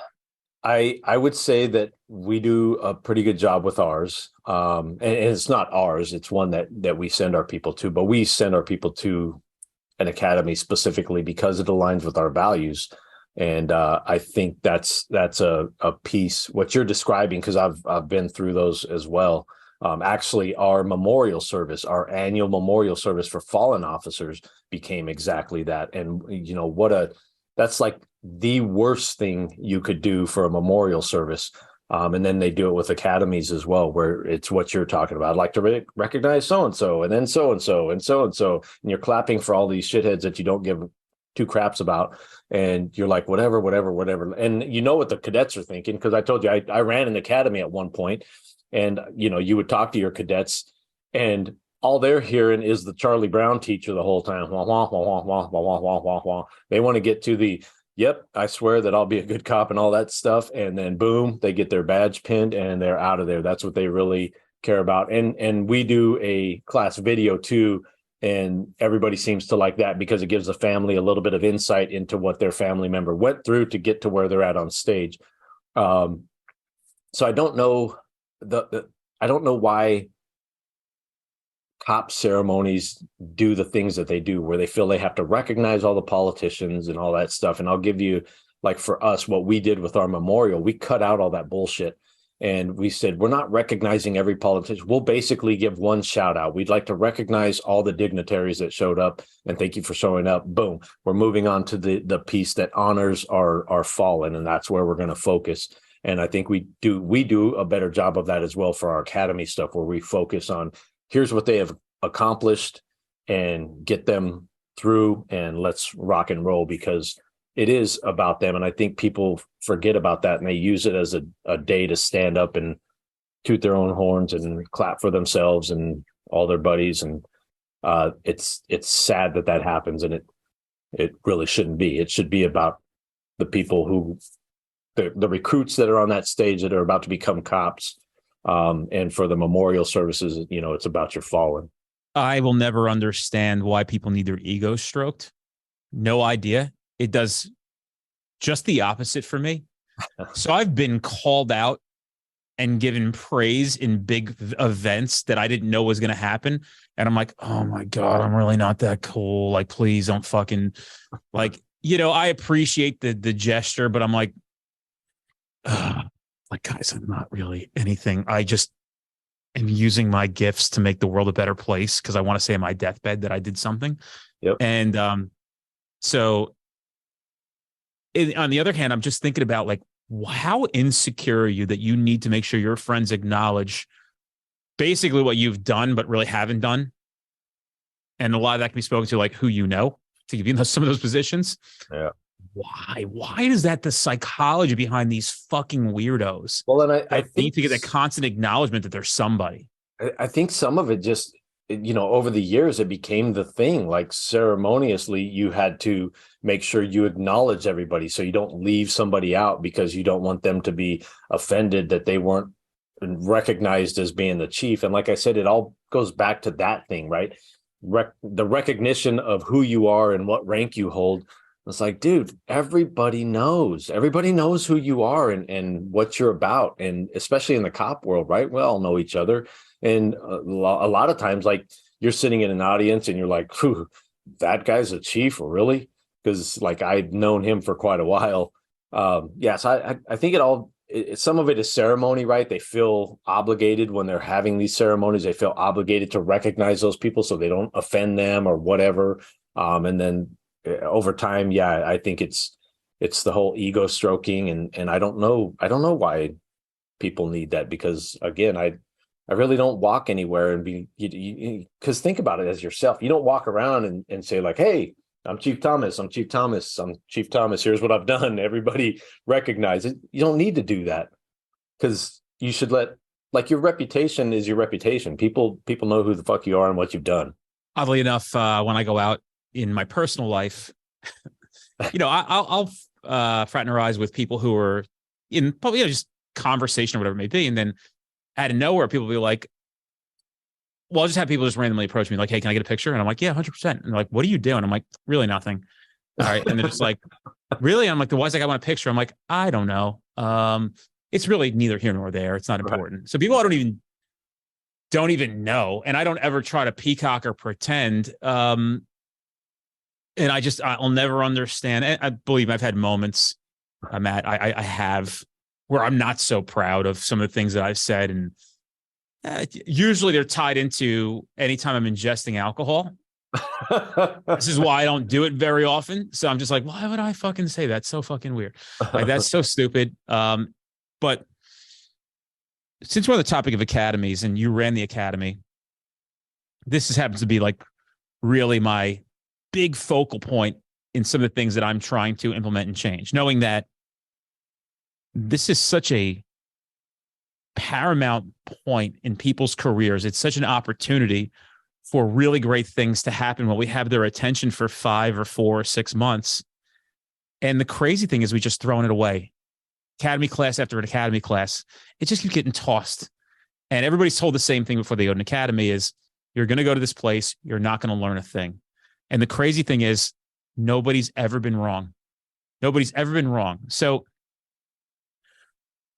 I would say that we do a pretty good job with ours. And it's not ours. It's one that we send our people to, but we send our people to an academy specifically because it aligns with our values. And I think that's a piece, what you're describing, because I've been through those as well. Actually, our memorial service, our annual memorial service for fallen officers became exactly that. And, that's like the worst thing you could do for a memorial service. And then they do it with academies as well, where it's what you're talking about. I'd like to recognize so-and-so, and then so-and-so, and so-and-so. And you're clapping for all these shitheads that you don't give 2 craps about. And you're like, whatever. And you know what the cadets are thinking, because I told you I ran an academy at one point, and, you would talk to your cadets, and all they're hearing is the Charlie Brown teacher the whole time. Wah, wah, wah, wah, wah, wah, wah, wah, wah. They want to get to the, yep, I swear that I'll be a good cop and all that stuff. And then boom, they get their badge pinned and they're out of there. That's what they really care about. And we do a class video too. And everybody seems to like that because it gives the family a little bit of insight into what their family member went through to get to where they're at on stage. So I don't know I don't know why cop ceremonies do the things that they do, where they feel they have to recognize all the politicians and all that stuff. And I'll give you, like, for us, what we did with our memorial, we cut out all that bullshit. And we said, we're not recognizing every politician. We'll basically give one shout out. We'd like to recognize all the dignitaries that showed up and thank you for showing up. Boom. We're moving on to the piece that honors our fallen. And that's where we're going to focus. And I think we do a better job of that as well for our academy stuff, where we focus on here's what they have accomplished and get them through, and let's rock and roll, because it is about them. And I think people forget about that, and they use it as a day to stand up and toot their own horns and clap for themselves. And all their buddies. And it's sad that happens. And it really shouldn't be. It should be about the people who, the recruits that are on that stage that are about to become cops. And for the memorial services, it's about your fallen. I will never understand why people need their ego stroked. No idea. It does just the opposite for me. So I've been called out and given praise in big events that I didn't know was going to happen. And I'm like, oh my God, I'm really not that cool. Like, please don't fucking I appreciate the gesture, but I'm like, guys, I'm not really anything. I just am using my gifts to make the world a better place because I want to say on my deathbed that I did something. Yep. And on the other hand, I'm just thinking about like, how insecure are you that you need to make sure your friends acknowledge basically what you've done, but really haven't done. And a lot of that can be spoken to like who you know to give you some of those positions. Yeah. Why is that the psychology behind these fucking weirdos? Well, and I think need to get that constant acknowledgement that there's somebody. I think some of it just, over the years, it became the thing. Like ceremoniously, you had to make sure you acknowledge everybody so you don't leave somebody out because you don't want them to be offended that they weren't recognized as being the chief. And like I said, it all goes back to that thing, right? The recognition of who you are and what rank you hold. It's like, dude, everybody knows who you are and what you're about. And especially in the cop world, right? We all know each other. And a lot of times, like you're sitting in an audience and you're like, that guy's a chief, really? Because like I've known him for quite a while. Yes, I think some of it is ceremony, right? They feel obligated when they're having these ceremonies. They feel obligated to recognize those people so they don't offend them or whatever. And then over time, yeah, I think it's the whole ego stroking, and I don't know why people need that, because again, I really don't walk anywhere and because think about it as yourself. You don't walk around and say like, hey, I'm Chief Thomas. Here's what I've done. Everybody recognize it. You don't need to do that, because you should your reputation is your reputation. People know who the fuck you are and what you've done. Oddly enough, when I go out in my personal life, I'll fraternize with people who are in probably just conversation or whatever it may be. And then out of nowhere, people will be like, well, I'll just have people just randomly approach me like, hey, can I get a picture? And I'm like, yeah, 100%. And they're like, what are you doing? I'm like, really nothing. All right. And they're just like, really? I'm like, why is that guy want a picture? I'm like, I don't know. It's really neither here nor there. It's not important. Right. So people I don't even know. And I don't ever try to peacock or pretend. And I'll never understand. And I believe I've had moments, Matt, I have where I'm not so proud of some of the things that I've said. And usually they're tied into anytime I'm ingesting alcohol. This is why I don't do it very often. So I'm just like, why would I fucking say that? So fucking weird. Like, that's so stupid. But since we're on the topic of academies and you ran the academy, this happens to be like really my big focal point in some of the things that I'm trying to implement and change, knowing that this is such a paramount point in people's careers. It's such an opportunity for really great things to happen when we have their attention for 5 or 4 or 6 months. And the crazy thing is we just throwing it away. Academy class after an academy class, it just keeps getting tossed. And everybody's told the same thing before they go to an academy is, you're going to go to this place, you're not going to learn a thing. And the crazy thing is, nobody's ever been wrong. Nobody's ever been wrong. So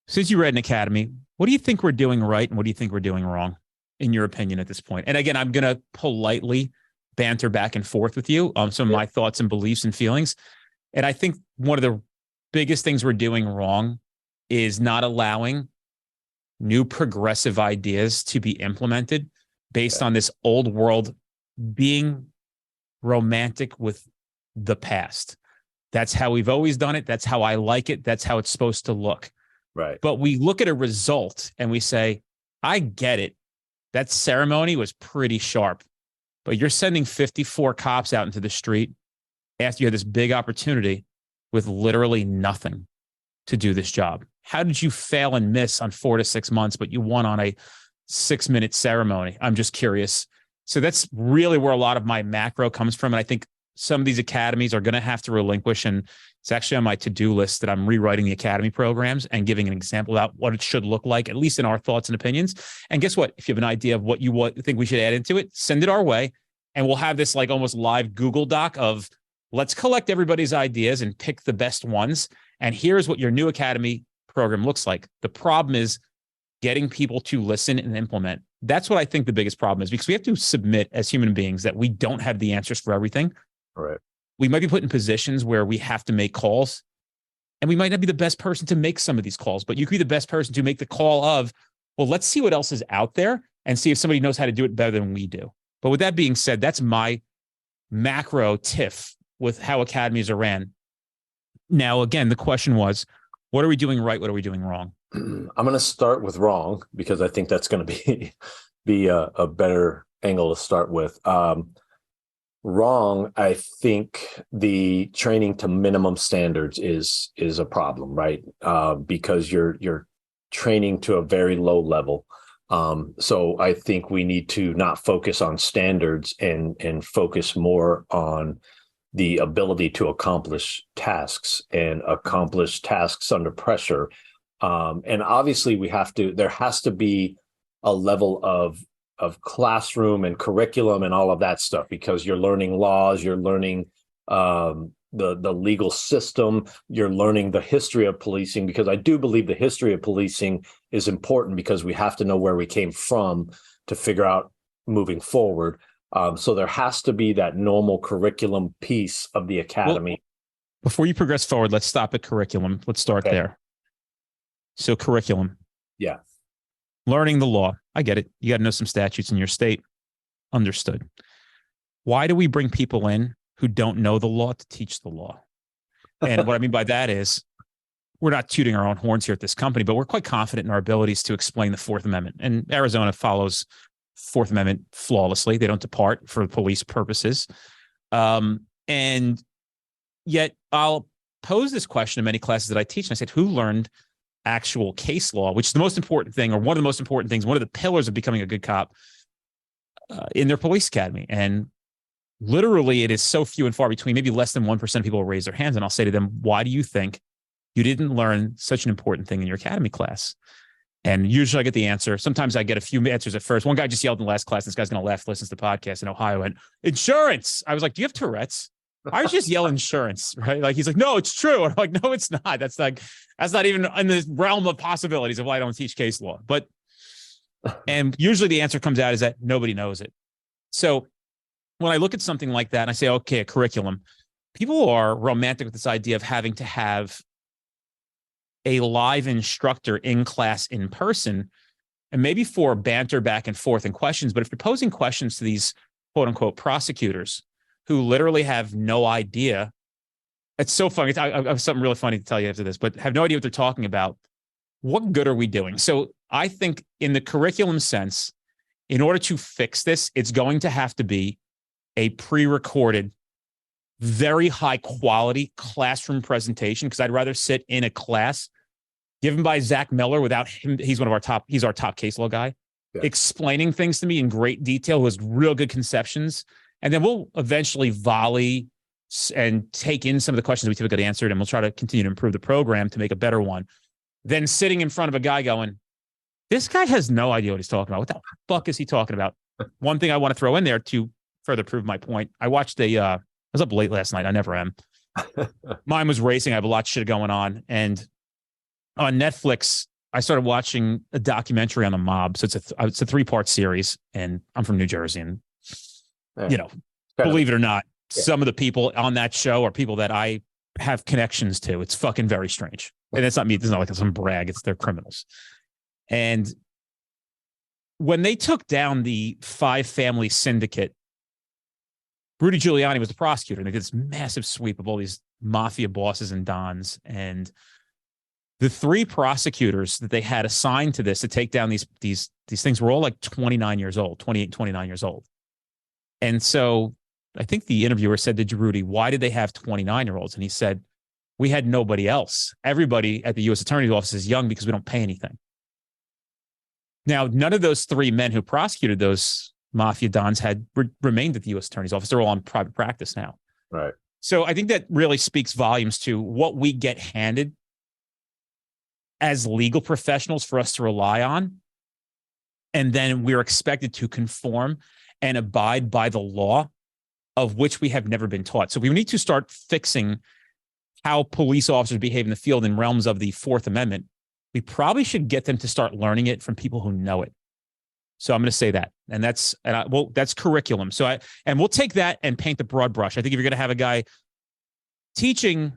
since you read an academy, what do you think we're doing right and what do you think we're doing wrong, in your opinion, at this point? And again, I'm going to politely banter back and forth with you on some of my thoughts and beliefs and feelings. And I think one of the biggest things we're doing wrong is not allowing new progressive ideas to be implemented based on this old world being romantic with the past. That's how we've always done it. That's how I like it. That's how it's supposed to look. Right. But we look at a result and we say, I get it. That ceremony was pretty sharp, but you're sending 54 cops out into the street after you had this big opportunity with literally nothing to do this job. How did you fail and miss on 4 to 6 months, but you won on a 6-minute ceremony. I'm just curious. So that's really where a lot of my macro comes from. And I think some of these academies are going to have to relinquish. And it's actually on my to-do list that I'm rewriting the academy programs and giving an example about what it should look like, at least in our thoughts and opinions. And guess what? If you have an idea of what you think we should add into it, send it our way. And we'll have this like almost live Google Doc of let's collect everybody's ideas and pick the best ones. And here's what your new academy program looks like. The problem is getting people to listen and implement. That's what I think the biggest problem is, because we have to submit as human beings that we don't have the answers for everything. Right. We might be put in positions where we have to make calls, and we might not be the best person to make some of these calls, but you could be the best person to make the call of, well, let's see what else is out there and see if somebody knows how to do it better than we do. But with that being said, that's my macro tiff with how academies are ran. Now, again, the question was, what are we doing right? What are we doing wrong? I'm going to start with wrong, because I think that's going to be a better angle to start with. Wrong, I think the training to minimum standards is a problem, right? Because you're training to a very low level. So I think we need to not focus on standards and focus more on the ability to accomplish tasks under pressure. And obviously there has to be a level of classroom and curriculum and all of that stuff, because you're learning laws, you're learning the legal system, you're learning the history of policing, because I do believe the history of policing is important, because we have to know where we came from to figure out moving forward. So there has to be that normal curriculum piece of the academy. Well, before you progress forward, let's stop at curriculum. Let's start there. So curriculum. Yeah. Learning the law. I get it. You got to know some statutes in your state. Understood. Why do we bring people in who don't know the law to teach the law? And what I mean by that is, we're not tooting our own horns here at this company, but we're quite confident in our abilities to explain the Fourth Amendment. And Arizona follows Fourth Amendment flawlessly. They don't depart for police purposes. And yet I'll pose this question in many classes that I teach. And I said, who learned actual case law, which is the most important thing, or one of the most important things, one of the pillars of becoming a good cop in their police academy? And literally, it is so few and far between. Maybe less than 1% of people will raise their hands. And I'll say to them, why do you think you didn't learn such an important thing in your academy class? And usually I get the answer. Sometimes I get a few answers at first. One guy just yelled in the last class, this guy's going to laugh, listens to the podcast in Ohio, and insurance. I was like, do you have Tourette's? I was just yell insurance, right? Like, he's like, no, it's true. And I'm like, no, it's not. That's not even in the realm of possibilities of why I don't teach case law. But, and usually the answer comes out is that nobody knows it. So when I look at something like that and I say, okay, a curriculum, people are romantic with this idea of having to have a live instructor in class in person, and maybe for banter back and forth and questions. But if you're posing questions to these quote unquote prosecutors who literally have no idea, it's so funny. I have something really funny to tell you after this, but have no idea what they're talking about. What good are we doing? So I think in the curriculum sense, in order to fix this, it's going to have to be a pre-recorded, very high quality classroom presentation, because I'd rather sit in a class given by Zach Miller without him. He's our top case law guy, explaining things to me in great detail, who has real good conceptions. And then we'll eventually volley and take in some of the questions we typically answered, and we'll try to continue to improve the program to make a better one. Then sitting in front of a guy going, this guy has no idea what he's talking about. What the fuck is he talking about? One thing I want to throw in there to further prove my point. I watched I was up late last night. I never am. Mine was racing. I have a lot of shit going on. And on Netflix, I started watching a documentary on the mob. So it's a 3-part series, and I'm from New Jersey. And, believe it or not, some of the people on that show are people that I have connections to. It's fucking very strange. And it's not me. It's not like some brag. They're criminals. And when they took down the 5-family syndicate, Rudy Giuliani was the prosecutor, and they did this massive sweep of all these mafia bosses and dons. And the 3 prosecutors that they had assigned to this to take down these things were all like 29 years old, 28, 29 years old. And so I think the interviewer said to Rudy, why did they have 29-year-olds? And he said, we had nobody else. Everybody at the U.S. Attorney's Office is young because we don't pay anything. Now, none of those three men who prosecuted those mafia dons had remained at the U.S. Attorney's Office. They're all in private practice now. Right. So I think that really speaks volumes to what we get handed as legal professionals for us to rely on. And then we're expected to conform and abide by the law of which we have never been taught. So we need to start fixing how police officers behave in the field in realms of the Fourth Amendment. We probably should get them to start learning it from people who know it. So I'm going to say that, and that's curriculum. So we'll take that and paint the broad brush. I think if you're going to have a guy teaching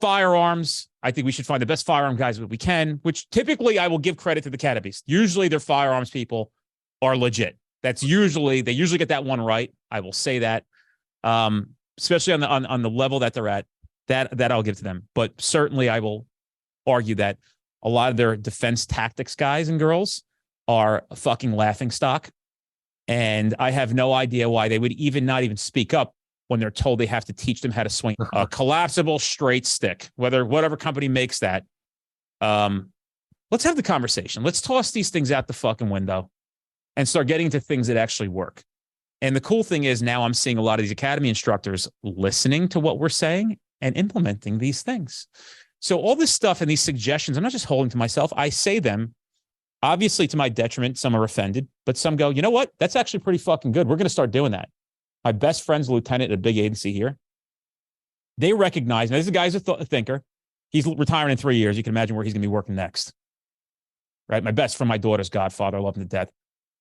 firearms, I think we should find the best firearm guys that we can, which typically I will give credit to the academies. Usually their firearms people are legit. They usually get that one right. I will say that, especially on the level that they're at, that I'll give to them. But certainly I will argue that a lot of their defense tactics guys and girls are a fucking laughingstock. And I have no idea why they would not even speak up when they're told they have to teach them how to swing a collapsible straight stick, whatever company makes that. Let's have the conversation. Let's toss these things out the fucking window and start getting to things that actually work. And the cool thing is now I'm seeing a lot of these academy instructors listening to what we're saying and implementing these things. So all this stuff and these suggestions, I'm not just holding to myself. I say them, obviously to my detriment. Some are offended, but some go, you know what? That's actually pretty fucking good. We're going to start doing that. My best friend's a lieutenant at a big agency here. They recognize, now this guy's a thinker. He's retiring in 3 years. You can imagine where he's going to be working next. Right? My best friend, my daughter's godfather. I love him to death.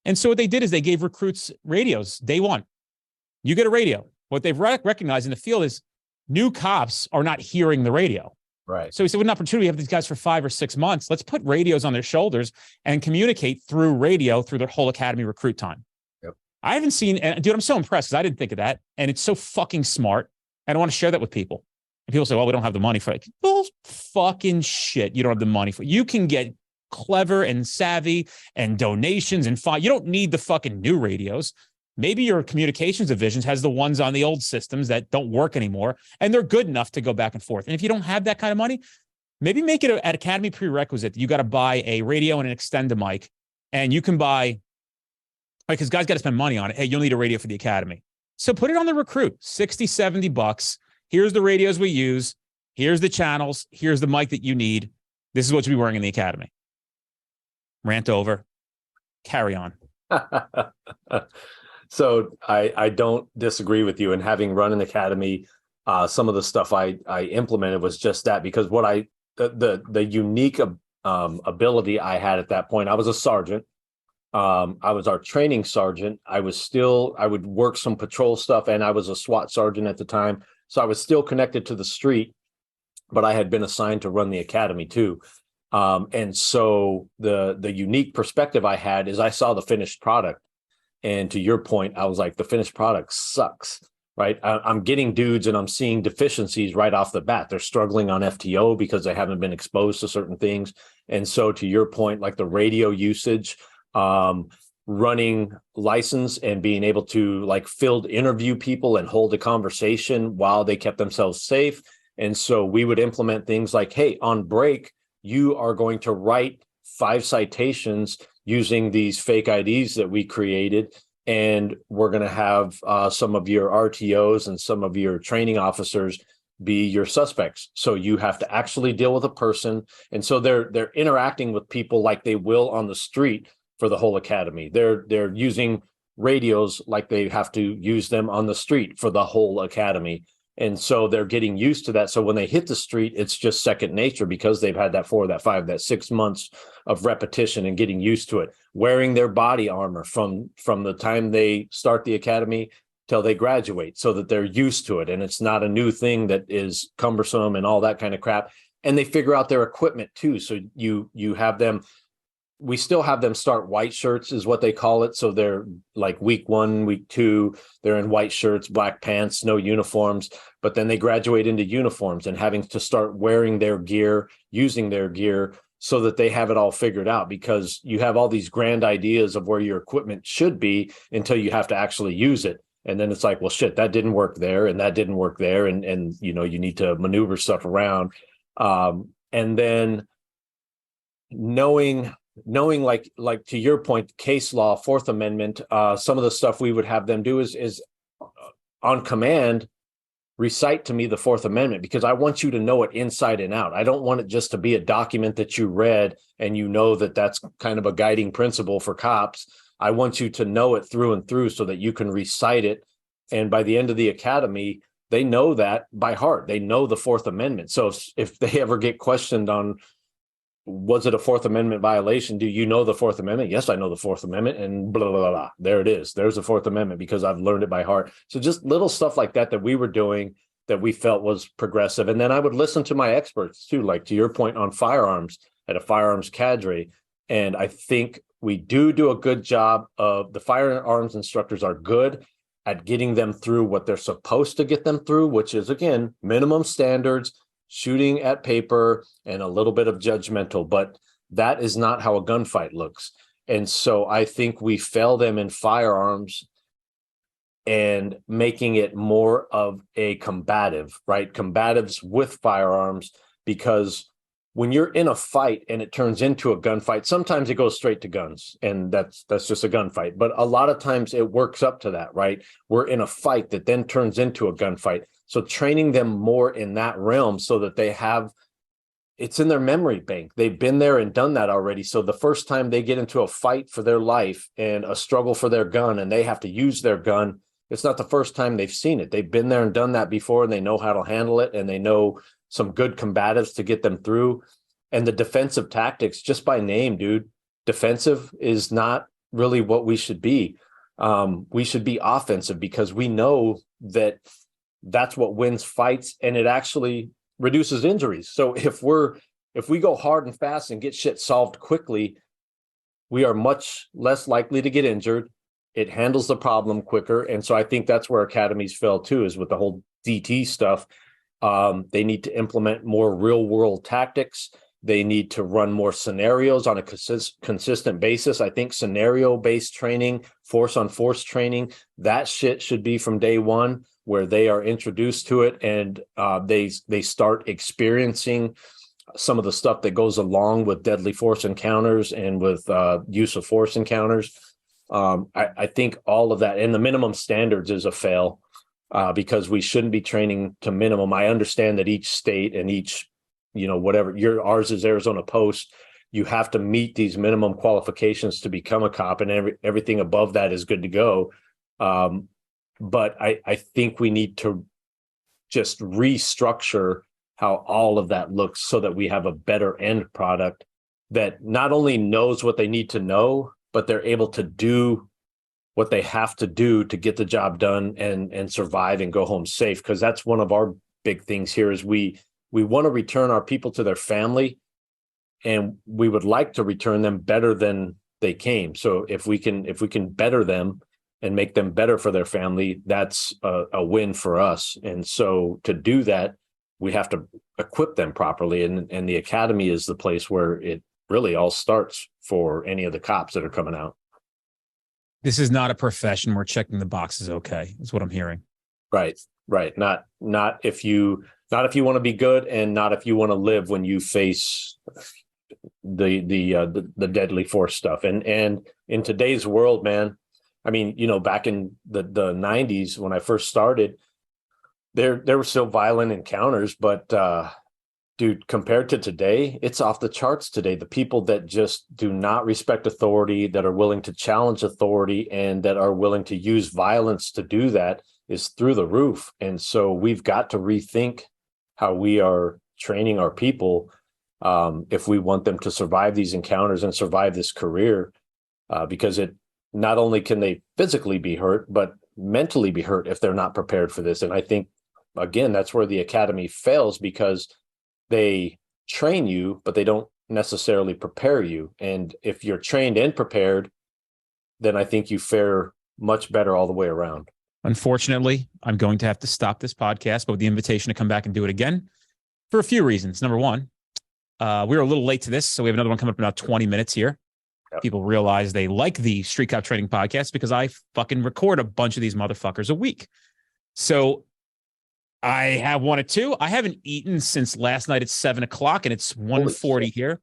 And so what they did is they gave recruits radios day one. You get a radio. What they've recognized in the field is new cops are not hearing the radio. Right. So he said, what an opportunity. We have these guys for 5 or 6 months. Let's put radios on their shoulders and communicate through radio through their whole academy recruit time. Yep. I haven't seen, and dude, I'm so impressed because I didn't think of that. And it's so fucking smart. And I want to share that with people. And people say, well, we don't have the money for it. Bull fucking shit. You don't have the money for it. You can get clever and savvy and donations and you don't need the fucking new radios. Maybe your communications division has the ones on the old systems that don't work anymore, and they're good enough to go back and forth. And if you don't have that kind of money, maybe make it an academy prerequisite. You got to buy a radio and an extender mic, and you can buy, because guys got to spend money on it. Hey, you'll need a radio for the academy. So put it on the recruit, 60, 70 bucks. Here's the radios we use. Here's the channels. Here's the mic that you need. This is what you'll be wearing in the academy. Rant over. Carry on. So I don't disagree with you. And having run an academy, some of the stuff I implemented was just that, because what the unique ability I had at that point, I was a sergeant. I was our training sergeant. I would work some patrol stuff, and I was a SWAT sergeant at the time. So I was still connected to the street, but I had been assigned to run the academy too. And so the unique perspective I had is I saw the finished product. And to your point, I was like, the finished product sucks, right? I'm getting dudes and I'm seeing deficiencies right off the bat. They're struggling on FTO because they haven't been exposed to certain things. And so to your point, like the radio usage, running license and being able to like field interview people and hold a conversation while they kept themselves safe. And so we would implement things like, hey, on break, you are going to write 5 citations using these fake IDs that we created. And we're going to have some of your RTOs and some of your training officers be your suspects. So you have to actually deal with a person. And so they're interacting with people like they will on the street for the whole academy. They're using radios like they have to use them on the street for the whole academy. And so they're getting used to that. So when they hit the street, it's just second nature because they've had that 4, that 5, that 6 months of repetition and getting used to it, wearing their body armor from the time they start the academy till they graduate, so that they're used to it. And it's not a new thing that is cumbersome and all that kind of crap. And they figure out their equipment too. So you have them, we still have them start white shirts is what they call it. So they're like week 1, week 2, they're in white shirts, black pants, no uniforms, but then they graduate into uniforms and having to start wearing their gear, using their gear so that they have it all figured out, because you have all these grand ideas of where your equipment should be until you have to actually use it. And then it's like, well, shit, that didn't work there and that didn't work there. And you know, you need to maneuver stuff around. And then knowing knowing like to your point, case law, Fourth Amendment, some of the stuff we would have them do is on command, recite to me the Fourth Amendment, because I want you to know it inside and out. I don't want it just to be a document that you read and you know that that's kind of a guiding principle for cops. I want you to know it through and through so that you can recite it. And by the end of the academy, they know that by heart. They know the Fourth Amendment. So if they ever get questioned on, was it a Fourth Amendment violation? Do you know the Fourth Amendment? Yes, I know the Fourth Amendment, and blah, blah, blah, blah. There it is. There's the Fourth Amendment because I've learned it by heart. So just little stuff like that we were doing that we felt was progressive. And then I would listen to my experts too, like to your point on firearms at a firearms cadre. And I think we do a good job of, the firearms instructors are good at getting them through what they're supposed to get them through, which is, again, minimum standards, shooting at paper, and a little bit of judgmental, but that is not how a gunfight looks. And so I think we fail them in firearms and making it more of a combative, right? Combatives with firearms, because when you're in a fight and it turns into a gunfight, sometimes it goes straight to guns, and that's just a gunfight. But a lot of times it works up to that, right? We're in a fight that then turns into a gunfight. So training them more in that realm so that they have, it's in their memory bank. They've been there and done that already. So the first time they get into a fight for their life and a struggle for their gun, and they have to use their gun, it's not the first time they've seen it. They've been there and done that before, and they know how to handle it, and they know some good combatives to get them through. And the defensive tactics, just by name, dude, defensive is not really what we should be. We should be offensive, because we know that that's what wins fights, and it actually reduces injuries. So if we go hard and fast and get shit solved quickly, we are much less likely to get injured. It handles the problem quicker. And so I think that's where academies fail too, is with the whole DT stuff. They need to implement more real world tactics. They need to run more scenarios on a consistent basis. I think scenario-based training, force-on-force training, that shit should be from day one, where they are introduced to it and they start experiencing some of the stuff that goes along with deadly force encounters and with use of force encounters. I think all of that, and the minimum standards is a fail, because we shouldn't be training to minimum. I understand that each state and each, whatever ours is Arizona Post, you have to meet these minimum qualifications to become a cop, and everything above that is good to go. But I think we need to just restructure how all of that looks so that we have a better end product that not only knows what they need to know, but they're able to do what they have to do to get the job done and survive and go home safe. Because that's one of our big things here is we want to return our people to their family, and we would like to return them better than they came. So if we can better them and make them better for their family, that's a win for us. And so to do that, we have to equip them properly. And the academy is the place where it really all starts for any of the cops that are coming out. This is not a profession where checking the box is okay, is what I'm hearing. Right. Not if you want to be good, and not if you want to live when you face the deadly force stuff. And in today's world, man, I mean, back in the 90s when I first started, there were still violent encounters, but dude, compared to today, it's off the charts today. The people that just do not respect authority, that are willing to challenge authority, and that are willing to use violence to do that is through the roof. And so we've got to rethink how we are training our people if we want them to survive these encounters and survive this career, because it not only can they physically be hurt, but mentally be hurt if they're not prepared for this. And I think, again, that's where the academy fails, because they train you, but they don't necessarily prepare you. And if you're trained and prepared, then I think you fare much better all the way around. Unfortunately, I'm going to have to stop this podcast, but with the invitation to come back and do it again for a few reasons. Number one, we were a little late to this, so we have another one coming up in about 20 minutes here. Yep. People realize they like the Street Cop Training podcast because I fucking record a bunch of these motherfuckers a week. So I have one at 2. I haven't eaten since last night at 7:00, and it's 1:40 here.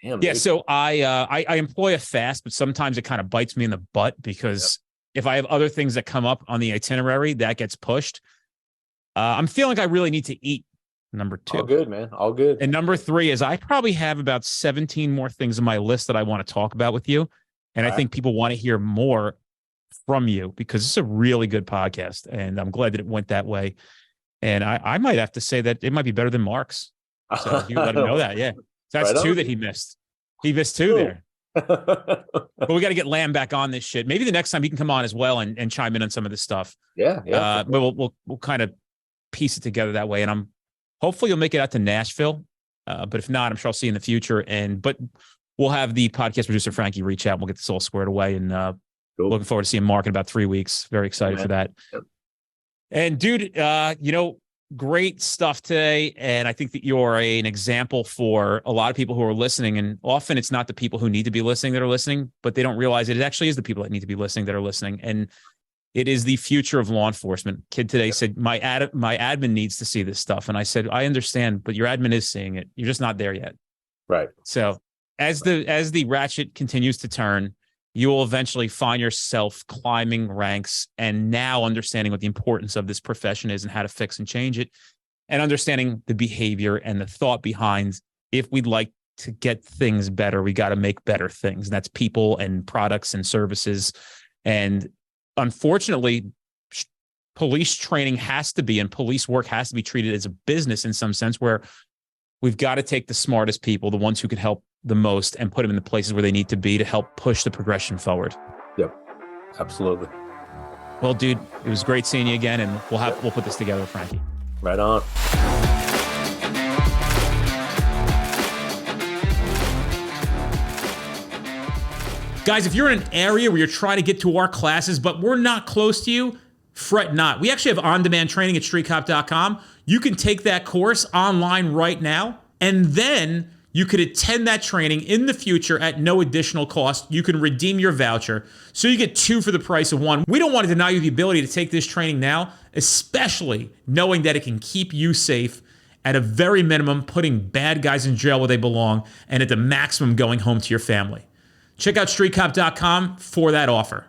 Damn, Yeah, dude. so I employ a fast, but sometimes it kind of bites me in the butt because if I have other things that come up on the itinerary, that gets pushed. I'm feeling like I really need to eat, number All two. good, man. All good. And number three is I probably have about 17 more things on my list that I want to talk about with you. And I All right. think people want to hear more from you because it's a really good podcast. And I'm glad that it went that way. And I might have to say that it might be better than Mark's. So you let him know that. Yeah. So that's Right two on. that he missed. He missed two Cool. there. But we got to get Lamb back on this shit. Maybe the next time he can come on as well and chime in on some of this stuff. Yeah. Yeah. But we'll kind of piece it together that way. And I'm hopefully you'll make it out to Nashville. But if not, I'm sure I'll see you in the future. But we'll have the podcast producer Frankie reach out. And we'll get this all squared away. And Cool. looking forward to seeing Mark in about 3 weeks. Very excited for that. Yep. And dude, great stuff today. And I think that you're an example for a lot of people who are listening. And often it's not the people who need to be listening that are listening, but they don't realize it actually is the people that need to be listening that are listening. And it is the future of law enforcement. Kid today said, my admin needs to see this stuff. And I said, I understand, but your admin is seeing it. You're just not there yet. Right. So as the ratchet continues to turn, you will eventually find yourself climbing ranks and now understanding what the importance of this profession is and how to fix and change it, and understanding the behavior and the thought behind if we'd like to get things better, we got to make better things. And that's people and products and services. And unfortunately, police training has to be, and police work has to be treated as a business in some sense, where we've got to take the smartest people, the ones who can help the most, and put them in the places where they need to be to help push the progression forward. Yep. Absolutely. Well, dude, it was great seeing you again, and we'll put this together with Frankie. Right on. Guys, if you're in an area where you're trying to get to our classes, but we're not close to you, fret not. We actually have on-demand training at streetcop.com. You can take that course online right now, and then you could attend that training in the future at no additional cost. You can redeem your voucher, so you get two for the price of one. We don't want to deny you the ability to take this training now, especially knowing that it can keep you safe, at a very minimum, putting bad guys in jail where they belong, and at the maximum, going home to your family. Check out streetcop.com for that offer.